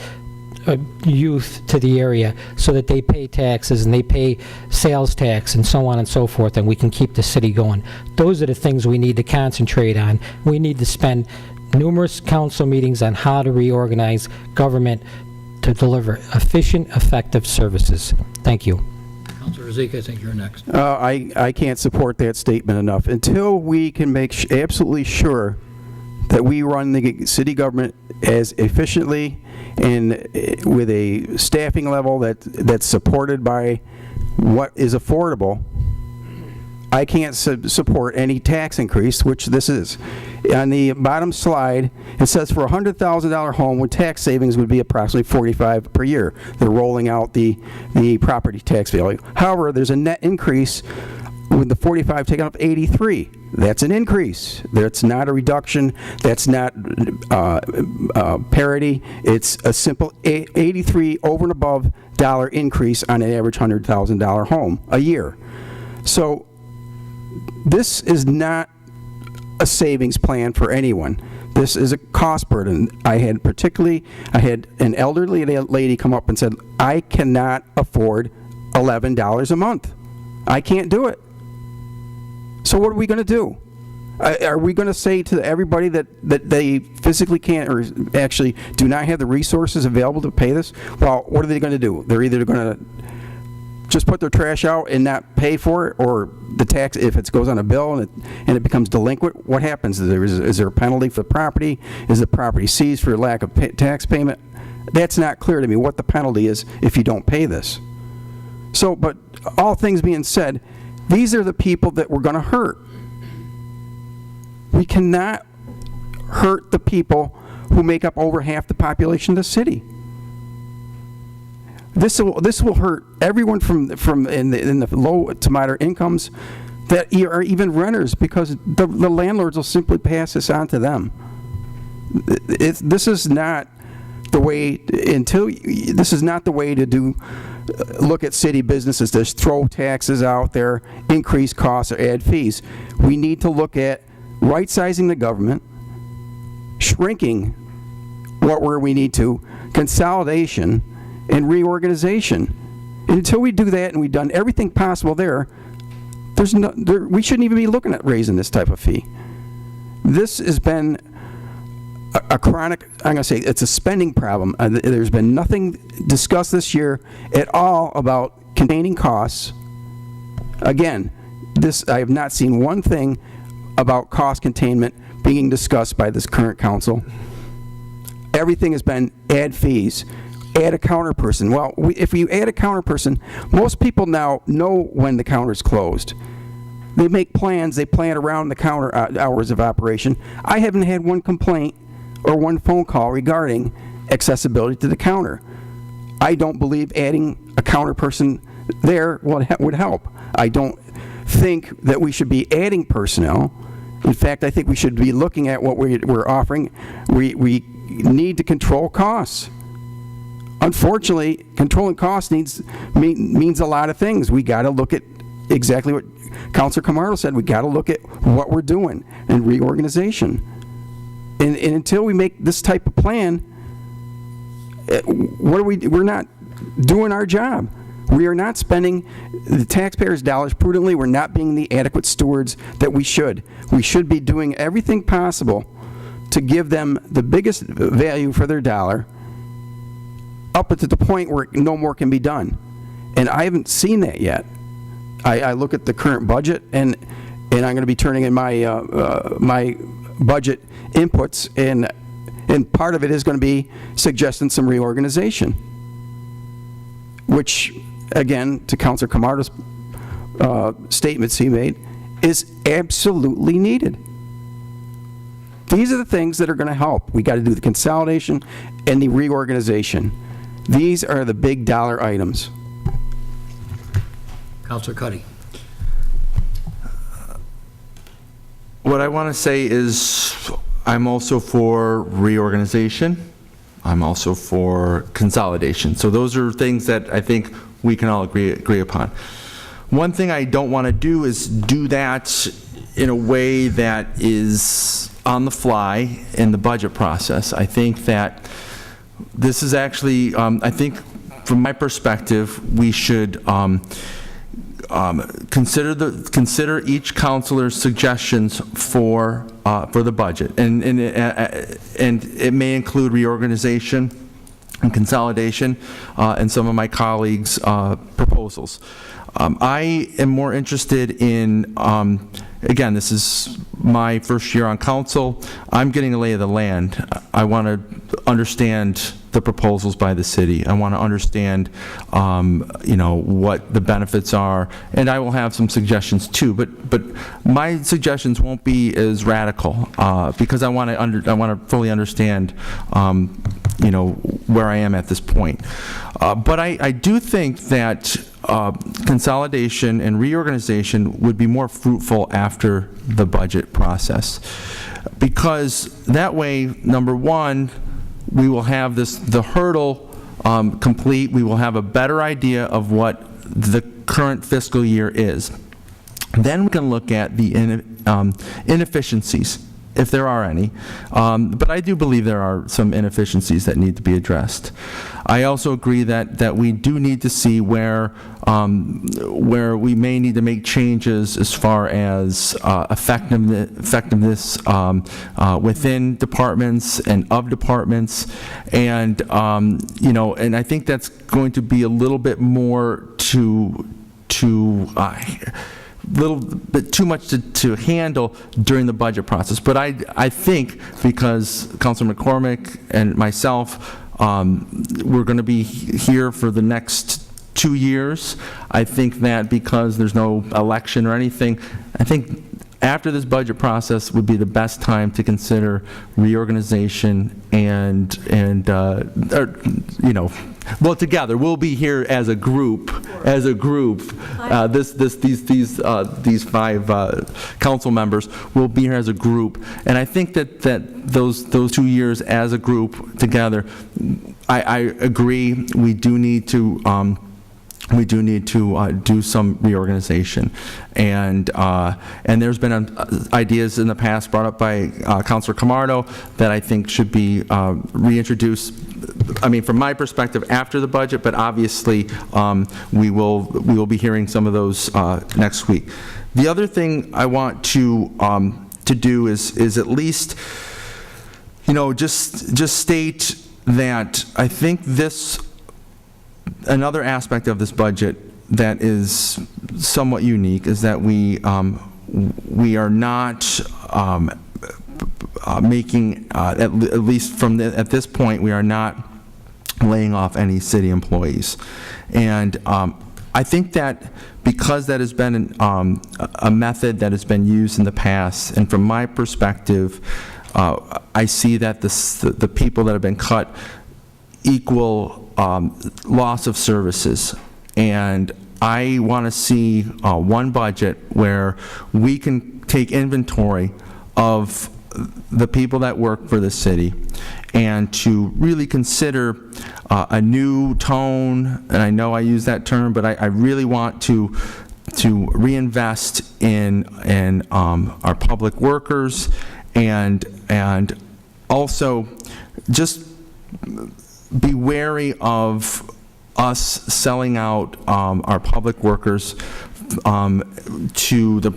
youth to the area so that they pay taxes and they pay sales tax and so on and so forth, and we can keep the city going. Those are the things we need to concentrate on. We need to spend numerous council meetings on how to reorganize government to deliver efficient, effective services. Thank you. Councilor Zeke, I think you're next. I can't support that statement enough. Until we can make absolutely sure that we run the city government as efficiently and with a staffing level that's supported by what is affordable, I can't support any tax increase, which this is. On the bottom slide, it says for a $100,000 home with tax savings would be approximately $45 per year. They're rolling out the property tax value. However, there's a net increase with the 45 taken up 83. That's an increase. That's not a reduction. That's not parity. It's a simple 83 over and above dollar increase on an average $100,000 home a year. So this is not a savings plan for anyone. This is a cost burden. I had an elderly lady come up and said, I cannot afford $11 a month. I can't do it. So what are we going to do? Are we going to say to everybody that they physically can't or actually do not have the resources available to pay this? Well, what are they going to do? They're either going to just put their trash out and not pay for it, or the tax, if it goes on a bill and it becomes delinquent, what happens? Is there a penalty for the property? Is the property seized for lack of tax payment? That's not clear to me what the penalty is if you don't pay this. So, but all things being said, these are the people that we're going to hurt. We cannot hurt the people who make up over half the population of the city. This will hurt everyone from in the low to moderate incomes that are even renters, because the landlords will simply pass this on to them. This is not the way to look at city businesses, to just throw taxes out there, increase costs, or add fees. We need to look at right-sizing the government, shrinking where we need to, consolidation, and reorganization. And until we do that, and we've done everything possible there, we shouldn't even be looking at raising this type of fee. This has been a chronic, I'm going to say, it's a spending problem. There's been nothing discussed this year at all about containing costs. Again, I have not seen one thing about cost containment being discussed by this current council. Everything has been add fees, add a counter person. Well, if you add a counter person, most people now know when the counter is closed. They make plans, they plan around the counter hours of operation. I haven't had one complaint or one phone call regarding accessibility to the counter. I don't believe adding a counter person there would help. I don't think that we should be adding personnel. In fact, I think we should be looking at what we're offering. We need to control costs. Unfortunately, controlling costs means a lot of things. We got to look at exactly what Councilor Camardo said. We got to look at what we're doing and reorganization. And until we make this type of plan, we're not doing our job. We are not spending the taxpayers' dollars prudently. We're not being the adequate stewards that we should. We should be doing everything possible to give them the biggest value for their dollar, up to the point where no more can be done. And I haven't seen that yet. I look at the current budget, and I'm going to be turning in my my budget inputs, and part of it is going to be suggesting some reorganization, which, again, to Councilor Camardo's statements he made, is absolutely needed. These are the things that are going to help. We got to do the consolidation and the reorganization. These are the big dollar items. Councilor Cuddy. What I want to say is I'm also for reorganization. I'm also for consolidation. So those are things that I think we can all agree upon. One thing I don't want to do is do that in a way that is on the fly in the budget process. I think that this is actually, I think from my perspective, we should consider each councilor's suggestions for the budget, and it may include reorganization and consolidation, and some of my colleagues' proposals. I am more interested in, again, this is my first year on council. I'm getting a lay of the land. I want to understand the proposals by the city. I want to understand, what the benefits are, and I will have some suggestions too. But my suggestions won't be as radical because I want to fully understand, where I am at this point. But I do think that consolidation and reorganization would be more fruitful after the budget process, because that way, number one, we will have the hurdle complete. We will have a better idea of what the current fiscal year is. Then we can look at the inefficiencies, if there are any. But I do believe there are some inefficiencies that need to be addressed. I also agree that we do need to see where we may need to make changes as far as effectiveness within departments and of departments, and and I think that's going to be a little bit more little bit too much to handle during the budget process. But I think because Councilor McCormick and myself, we're going to be here for the next 2 years. I think that because there's no election or anything, I think after this budget process would be the best time to consider reorganization and well, together, we'll be here as a group, these 5 council members will be here as a group. And I think that those 2 years as a group together, I agree, we do need to do some reorganization. And there's been ideas in the past brought up by Councilor Camardo that I think should be reintroduced, I mean, from my perspective, after the budget, but obviously we will be hearing some of those next week. The other thing I want to do is at least, just state that I think another aspect of this budget that is somewhat unique is that we are not making, at least at this point, we are not laying off any city employees. And I think that because that has been a method that has been used in the past, and from my perspective, I see that the people that have been cut equal loss of services. And I want to see one budget where we can take inventory of the people that work for the city and to really consider a new tone. And I know I use that term, but I really want to reinvest in our public workers and also just be wary of us selling out our public workers to the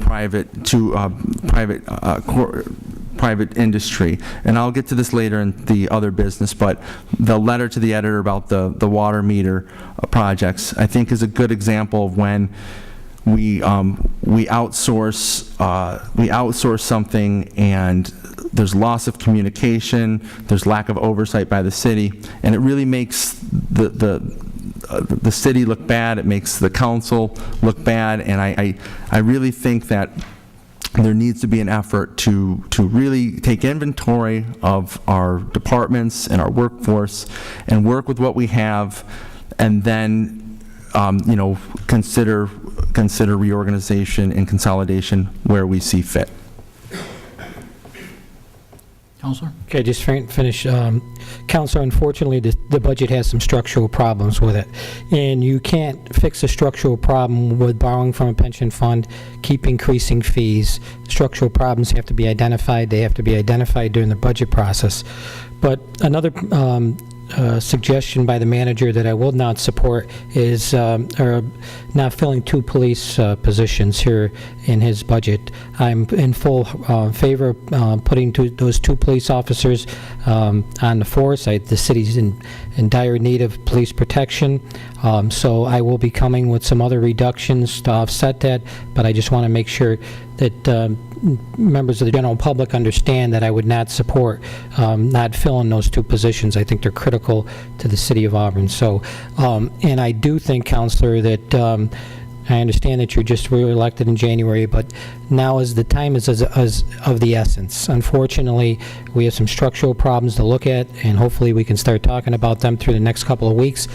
private industry. And I'll get to this later in the other business, but the letter to the editor about the water meter projects, I think, is a good example of when we outsource something and there's loss of communication, there's lack of oversight by the city, and it really makes the city look bad, it makes the council look bad, and I really think that there needs to be an effort to really take inventory of our departments and our workforce and work with what we have, and then consider reorganization and consolidation where we see fit. Counselor? Okay, just finish. Counselor, unfortunately, the budget has some structural problems with it. And you can't fix a structural problem with borrowing from a pension fund, keep increasing fees. Structural problems have to be identified. They have to be identified during the budget process. But another suggestion by the manager that I will not support is not filling 2 police positions here in his budget. I'm in full favor of putting those 2 police officers on the force. The city's in dire need of police protection, so I will be coming with some other reductions to offset that, but I just want to make sure that members of the general public understand that I would not support not filling those 2 positions. I think they're critical to the city of Auburn. So, and I do think, Counselor, that I understand that you're just re-elected in January, but now is the time is of the essence. Unfortunately, we have some structural problems to look at, and hopefully we can start talking about them through the next couple of weeks.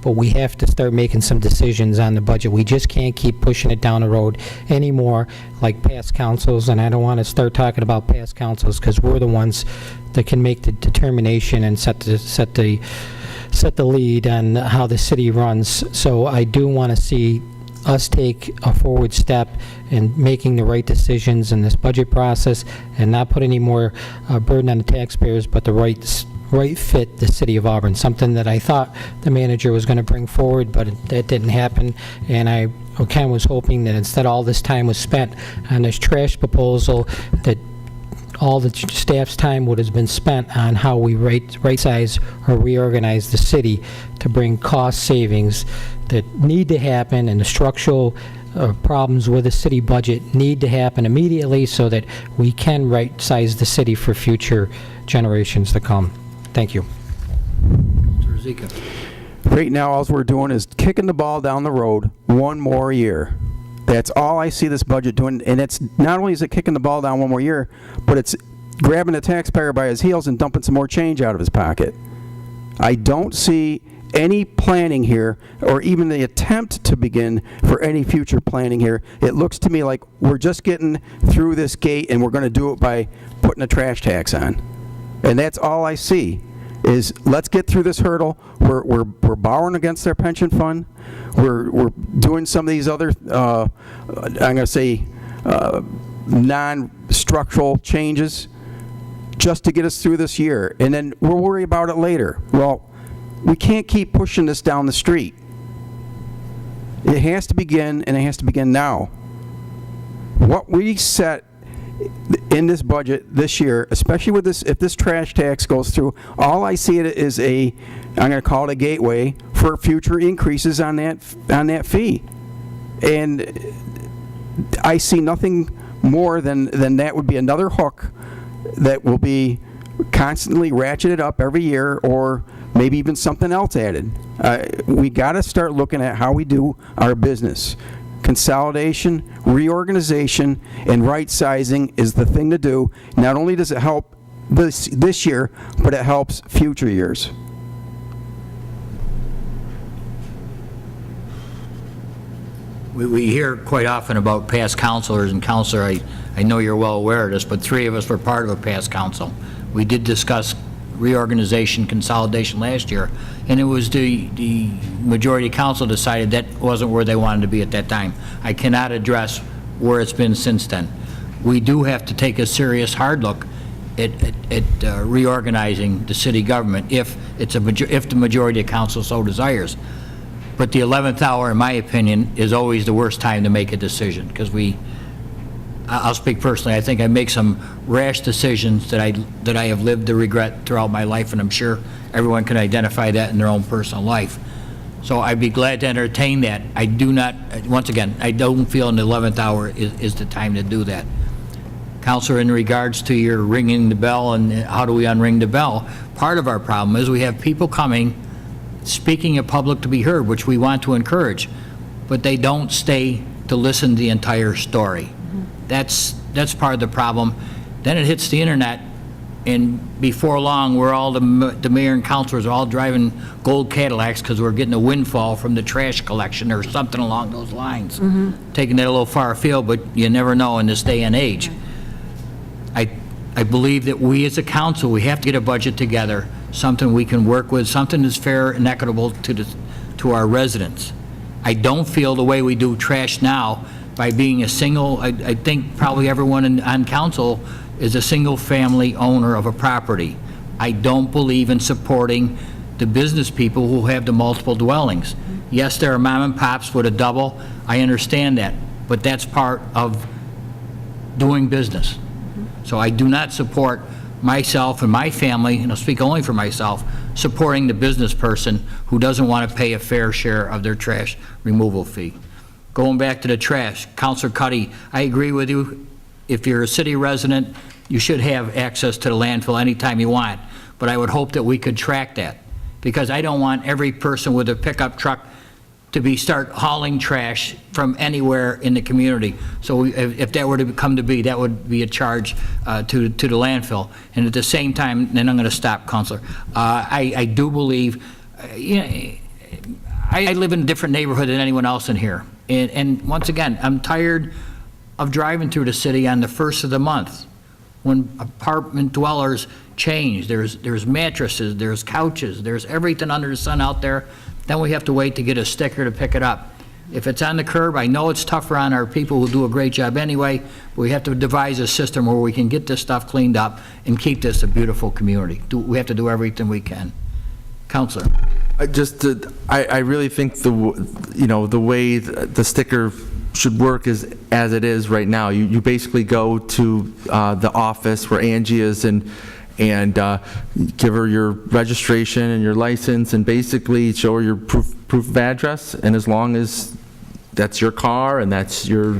But we have to start making some decisions on the budget. We just can't keep pushing it down the road anymore like past councils, and I don't want to start talking about past councils because we're the ones that can make the determination and set the lead on how the city runs. So I do want to see us take a forward step in making the right decisions in this budget process and not put any more burden on the taxpayers, but the right fit the city of Auburn, something that I thought the manager was going to bring forward, but that didn't happen. And I kind of was hoping that instead all this time was spent on this trash proposal, that all the staff's time would have been spent on how we right-size or reorganize the city to bring cost savings that need to happen, and the structural problems with the city budget need to happen immediately so that we can right-size the city for future generations to come. Thank you. Right now, all we're doing is kicking the ball down the road one more year. That's all I see this budget doing, and it's not only is it kicking the ball down one more year, but it's grabbing the taxpayer by his heels and dumping some more change out of his pocket. I don't see any planning here, or even the attempt to begin for any future planning here. It looks to me like we're just getting through this gate, and we're going to do it by putting a trash tax on. And that's all I see, is let's get through this hurdle. We're borrowing against our pension fund. We're doing some of these other, I'm going to say, non-structural changes just to get us through this year. And then we'll worry about it later. Well, we can't keep pushing this down the street. It has to begin, and it has to begin now. What we set in this budget this year, especially with this, if this trash tax goes through, all I see it is I'm going to call it a gateway for future increases on that fee. And I see nothing more than that would be another hook that will be constantly ratcheted up every year, or maybe even something else added. We got to start looking at how we do our business. Consolidation, reorganization, and right-sizing is the thing to do. Not only does it help this year, but it helps future years. We hear quite often about past counselors, and Counselor, I know you're well aware of this, but 3 of us were part of a past council. We did discuss reorganization, consolidation last year, and it was the majority council decided that wasn't where they wanted to be at that time. I cannot address where it's been since then. We do have to take a serious hard look at reorganizing the city government if the majority of council so desires. But the 11th hour, in my opinion, is always the worst time to make a decision, because I'll speak personally, I think I make some rash decisions that I have lived to regret throughout my life, and I'm sure everyone can identify that in their own personal life. So I'd be glad to entertain that. I do not, once again, I don't feel in the 11th hour is the time to do that. Counselor, in regards to your ringing the bell and how do we unring the bell, part of our problem is we have people coming, speaking in public to be heard, which we want to encourage, but they don't stay to listen to the entire story. That's part of the problem. Then it hits the internet, and before long, we're all, the mayor and councilors are all driving gold Cadillacs because we're getting a windfall from the trash collection or something along those lines. Taking that a little far afield, but you never know in this day and age. I believe that we as a council, we have to get a budget together, something we can work with, something that's fair and equitable to our residents. I don't feel the way we do trash now, by being a single, I think probably everyone on council is a single-family owner of a property. I don't believe in supporting the business people who have the multiple dwellings. Yes, there are mom and pops with a double. I understand that, but that's part of doing business. So I do not support myself and my family, and I'll speak only for myself, supporting the business person who doesn't want to pay a fair share of their trash removal fee. Going back to the trash, Councilor Cuddy, I agree with you. If you're a city resident, you should have access to the landfill anytime you want. But I would hope that we could track that, because I don't want every person with a pickup truck to start hauling trash from anywhere in the community. So if that were to come to be, that would be a charge to the landfill. And at the same time, then I'm going to stop, Councilor. I do believe, I live in a different neighborhood than anyone else in here. And once again, I'm tired of driving through the city on the first of the month when apartment dwellers change. There's mattresses, there's couches, there's everything under the sun out there. Then we have to wait to get a sticker to pick it up. If it's on the curb, I know it's tougher on our people who do a great job anyway, but we have to devise a system where we can get this stuff cleaned up and keep this a beautiful community. We have to do everything we can. Councilor. I really think the way the sticker should work is as it is right now. You basically go to the office where Angie is and give her your registration and your license and basically show her your proof of address, and as long as that's your car and that's your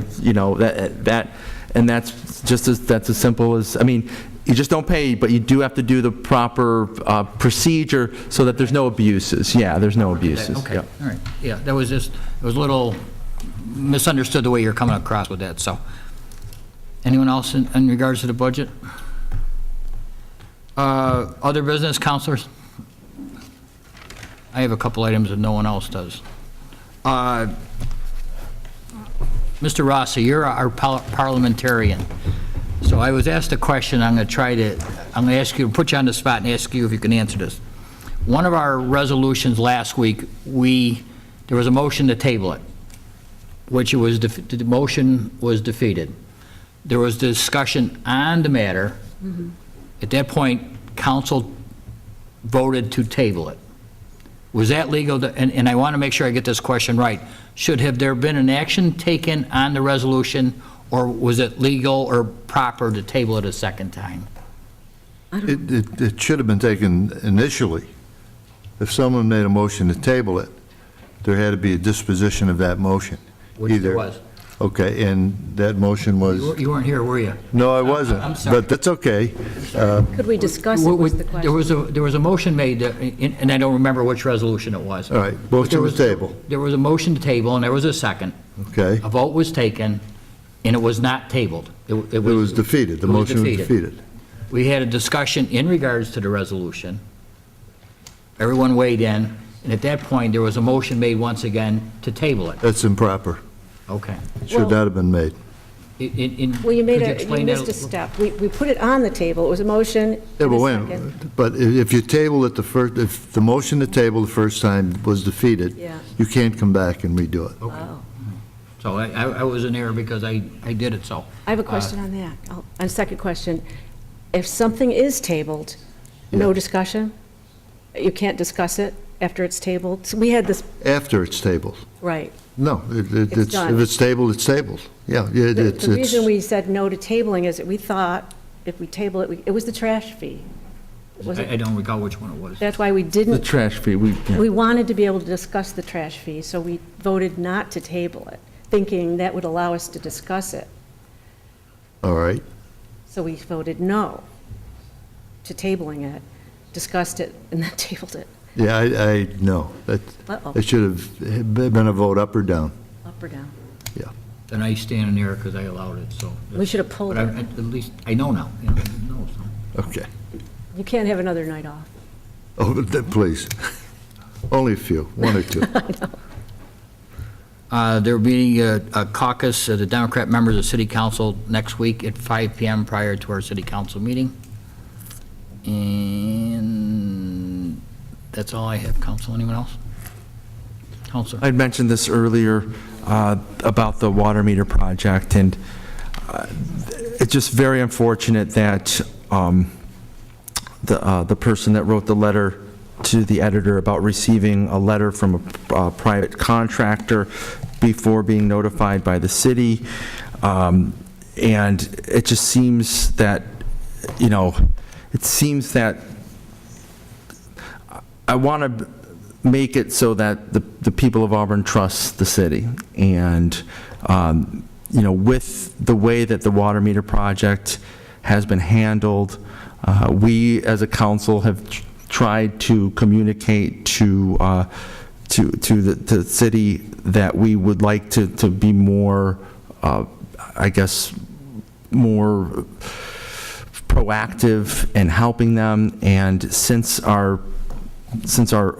and that's just that's as simple as, I mean, you just don't pay, but you do have to do the proper procedure so that there's no abuses. Yeah, there's no abuses. Okay, yeah. all right. Yeah, that was just, it was a little misunderstood the way you're coming across with that, so. Anyone else in regards to the budget? Other business, counselors? I have a couple items that no one else does. Mr. Rossi, you're our parliamentarian. So I was asked a question, I'm going to ask you, put you on the spot and ask you if you can answer this. One of our resolutions last week, there was a motion to table it, which the motion was defeated. There was discussion on the matter. Mm-hmm. At that point, council voted to table it. Was that legal? And I want to make sure I get this question right. Have there been an action taken on the resolution, or was it legal or proper to table it a second time? It should have been taken initially. If someone made a motion to table it, there had to be a disposition of that motion. Which there was. Okay, and that motion was... You weren't here, were you? No, I wasn't. I'm sorry. But that's okay. Could we discuss it, was the question? There was a motion made, and I don't remember which resolution it was. All right, motion was tabled. There was a motion to table, and there was a second. Okay. A vote was taken, and it was not tabled. It was defeated. The motion was defeated. We had a discussion in regards to the resolution. Everyone weighed in, and at that point, there was a motion made once again to table it. That's improper. Okay. Should not have been made. Well, you missed a step. We put it on the table. It was a motion Yeah, and but a wait, second. but if you table it if the motion to table the first time was defeated, Yeah. you can't come back and redo it. Oh. So I was in error because I did it, so. I have a question on that. On second question, if something is tabled, no discussion? You can't discuss it after it's tabled? So we had this, After it's tabled. right. No, It's done. if it's tabled, it's tabled. Yeah, The reason we said no to tabling is that we thought if we table it, it was the trash fee. Was it? I don't recall which one it was. That's why we The didn't, trash fee, we wanted to be able to discuss the trash fee, so we voted not to table it, thinking that would allow us to discuss it. All right. So we voted no to tabling it, discussed it, and then tabled it. Yeah, I know. Uh-oh. It should have been a vote up or down. Up or down? Yeah. Then I stand in error because I allowed it, so. We should have pulled But it. at least, I know now. I know, so. Okay. You can't have another night off. Oh, please. Only a few, one or two. There will be a caucus of the Democrat members of City Council next week at 5 PM prior to our City Council meeting. And that's all I have, Council. Anyone else? Councilor. I'd mentioned this earlier about the water meter project, and it's just very unfortunate that the person that wrote the letter to the editor about receiving a letter from a private contractor before being notified by the city, and it just seems that, I want to make it so that the people of Auburn trust the city. And, with the way that the water meter project has been handled, we as a council have tried to communicate to the city that we would like to be more, more proactive in helping them. And since our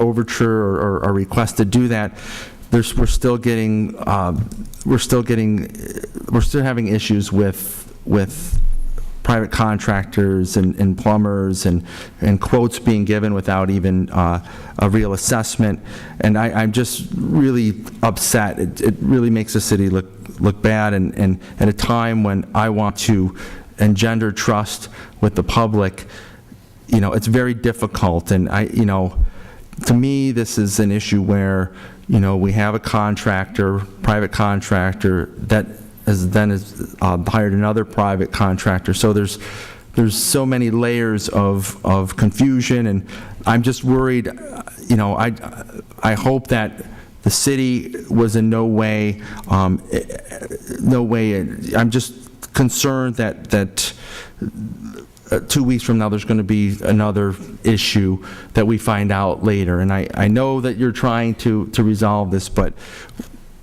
overture or our request to do that, we're still having issues with private contractors and plumbers and quotes being given without even a real assessment. And I'm just really upset. It really makes the city look bad, and at a time when I want to engender trust with the public, it's very difficult. And to me, this is an issue where, we have a private contractor that has hired another private contractor. So there's so many layers of confusion, and I'm just worried, I hope that the city was in no way, I'm just concerned that 2 weeks from now, there's going to be another issue that we find out later. And I know that you're trying to resolve this, but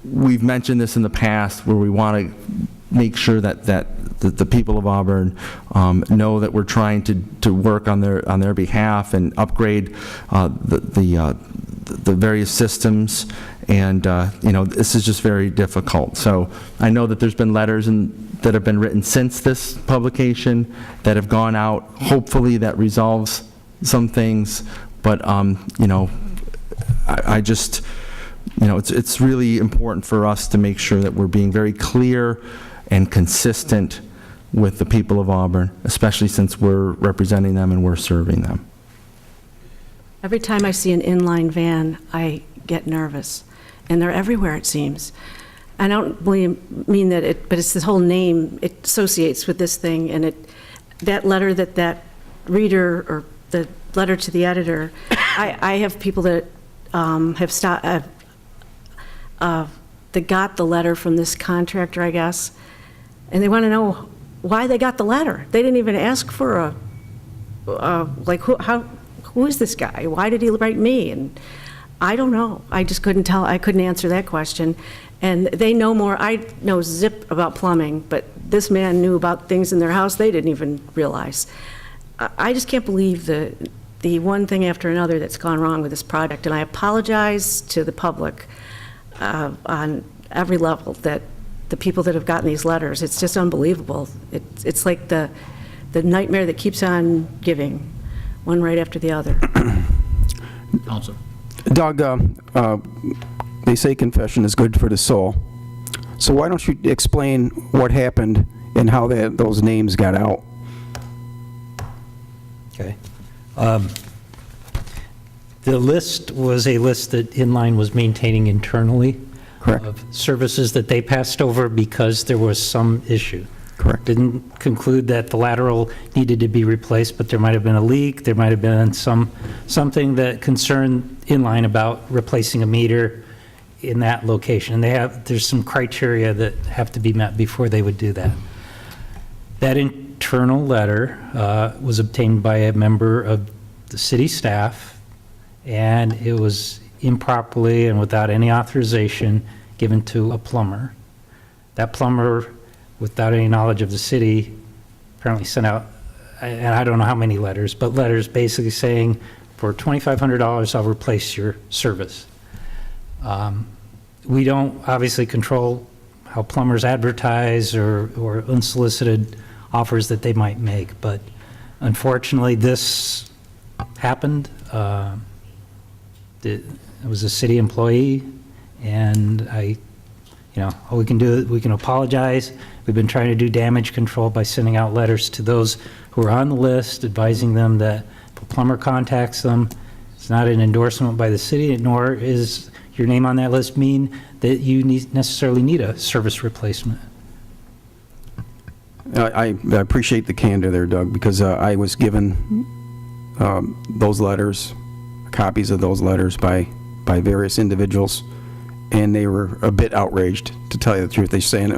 we've mentioned this in the past where we want to make sure that the people of Auburn know that we're trying to work on their behalf and upgrade the various systems, and this is just very difficult. So I know that there's been letters that have been written since this publication that have gone out. Hopefully that resolves some things, but I just, it's really important for us to make sure that we're being very clear and consistent with the people of Auburn, especially since we're representing them and we're serving them. Every time I see an inline van, I get nervous, and they're everywhere, it seems. I don't really mean that but it's this whole name, it associates with this thing, and that letter that reader, or the letter to the editor, I have people that that got the letter from this contractor, I guess, and they want to know why they got the letter. They didn't even ask for who is this guy? Why did he write me? And I don't know. I just couldn't tell. I couldn't answer that question. And they know more. I know zip about plumbing, but this man knew about things in their house they didn't even realize. I just can't believe the one thing after another that's gone wrong with this project. And I apologize to the public on every level, that the people that have gotten these letters, it's just unbelievable. It's like the nightmare that keeps on giving, one right after the other. Council. Doug, they say confession is good for the soul. So why don't you explain what happened and how those names got out? Okay. The list was a list that Inline was maintaining internally. Correct. Of services that they passed over because there was some issue. Correct. Didn't conclude that the lateral needed to be replaced, but there might have been a leak, there might have been something that concerned Inline about replacing a meter in that location. There's some criteria that have to be met before they would do that. That internal letter was obtained by a member of the city staff, and it was improperly and without any authorization given to a plumber. That plumber, without any knowledge of the city, apparently sent out, and I don't know how many letters, but letters basically saying, for $2,500, I'll replace your service. We don't obviously control how plumbers advertise or unsolicited offers that they might make, but unfortunately this happened. It was a city employee, and all we can do, we can apologize. We've been trying to do damage control by sending out letters to those who are on the list, advising them that if a plumber contacts them, it's not an endorsement by the city, nor is your name on that list mean that you necessarily need a service replacement. I appreciate the candor there, Doug, because I was given those letters, copies of those letters by various individuals, and they were a bit outraged, to tell you the truth. They're saying,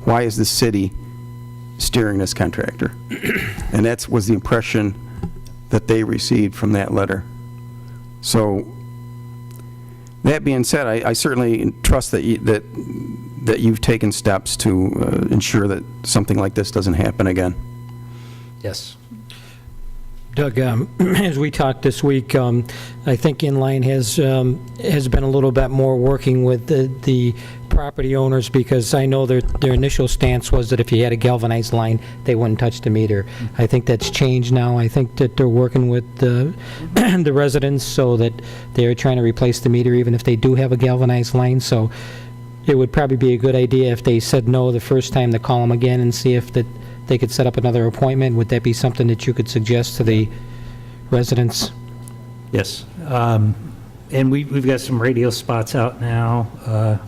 why is the city steering this contractor? And that was the impression that they received from that letter. So that being said, I certainly trust that you've taken steps to ensure that something like this doesn't happen again. Yes. Doug, as we talked this week, I think Inline has been a little bit more working with the property owners, because I know their initial stance was that if you had a galvanized line, they wouldn't touch the meter. I think that's changed now. I think that they're working with the residents so that they're trying to replace the meter even if they do have a galvanized line. So it would probably be a good idea if they said no the first time to call them again and see if they could set up another appointment. Would that be something that you could suggest to the residents? Yes. And we've got some radio spots out now.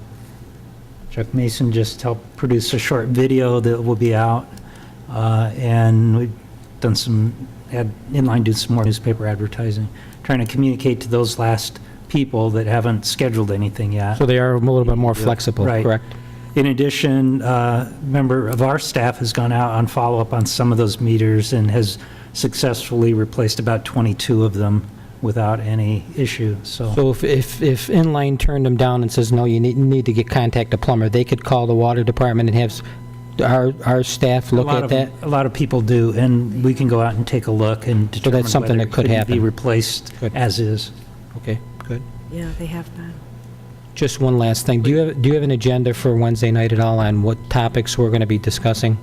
Chuck Mason just helped produce a short video that will be out. And we've done Inline do some more newspaper advertising, trying to communicate to those last people that haven't scheduled anything yet. So they are a little bit more flexible, Right. correct? In addition, a member of our staff has gone out on follow-up on some of those meters and has successfully replaced about 22 of them without any issue, so. So if Inline turned them down and says, no, you need to contact a plumber, they could call the water department and have our staff look at that? A lot of people do, and we can go out and take a look and determine that's something whether that could it happen. be replaced Good. as is. Okay, good. Yeah, they have been. Just one last thing. Do you have an agenda for Wednesday night at all on what topics we're going to be discussing?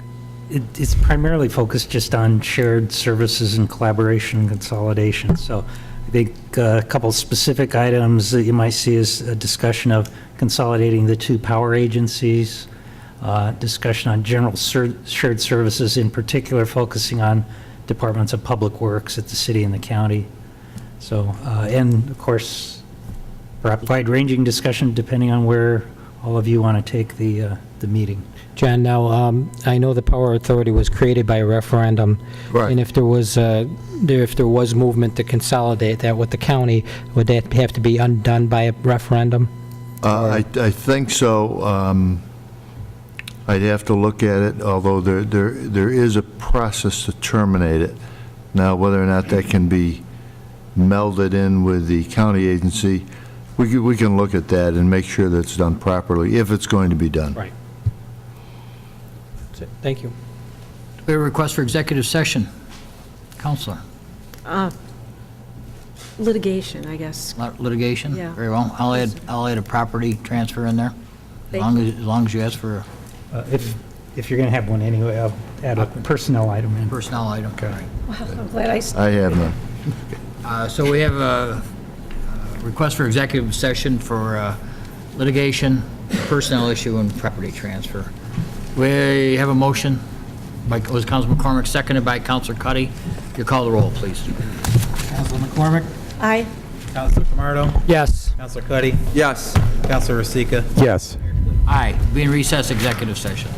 It's primarily focused just on shared services and collaboration and consolidation. So I think a couple specific items that you might see is a discussion of consolidating the 2 power agencies, discussion on general shared services, in particular focusing on departments of public works at the city and the county. So, and of course, perhaps wide-ranging discussion depending on where all of you want to take the meeting. John, now, I know the Power Authority was created by a referendum. Right. And if there was movement to consolidate that with the county, would that have to be undone by a referendum? I think so. I'd have to look at it, although there is a process to terminate it. Now, whether or not that can be melded in with the county agency, we can look at that and make sure that's done properly, if it's going to be done. Right. That's it. Thank you. We have a request for executive session. Counselor, Litigation, I guess. litigation? Yeah. Very well. I'll add a property transfer in there, as long as you ask for If you're going to have one anyway, I'll add a personnel item a in. personnel item. Okay. I'm glad I have none. So we have a request for executive session for litigation, personnel issue, and property transfer. We have a motion by, was Councilor McCormick, seconded by Councilor Cuddy. You call the roll, please. Councilor McCormick? Aye. Councilor Camardo? Yes. Councilor Cuddy? Yes. Councilor Rosica? Yes. Aye. Be in recess executive session.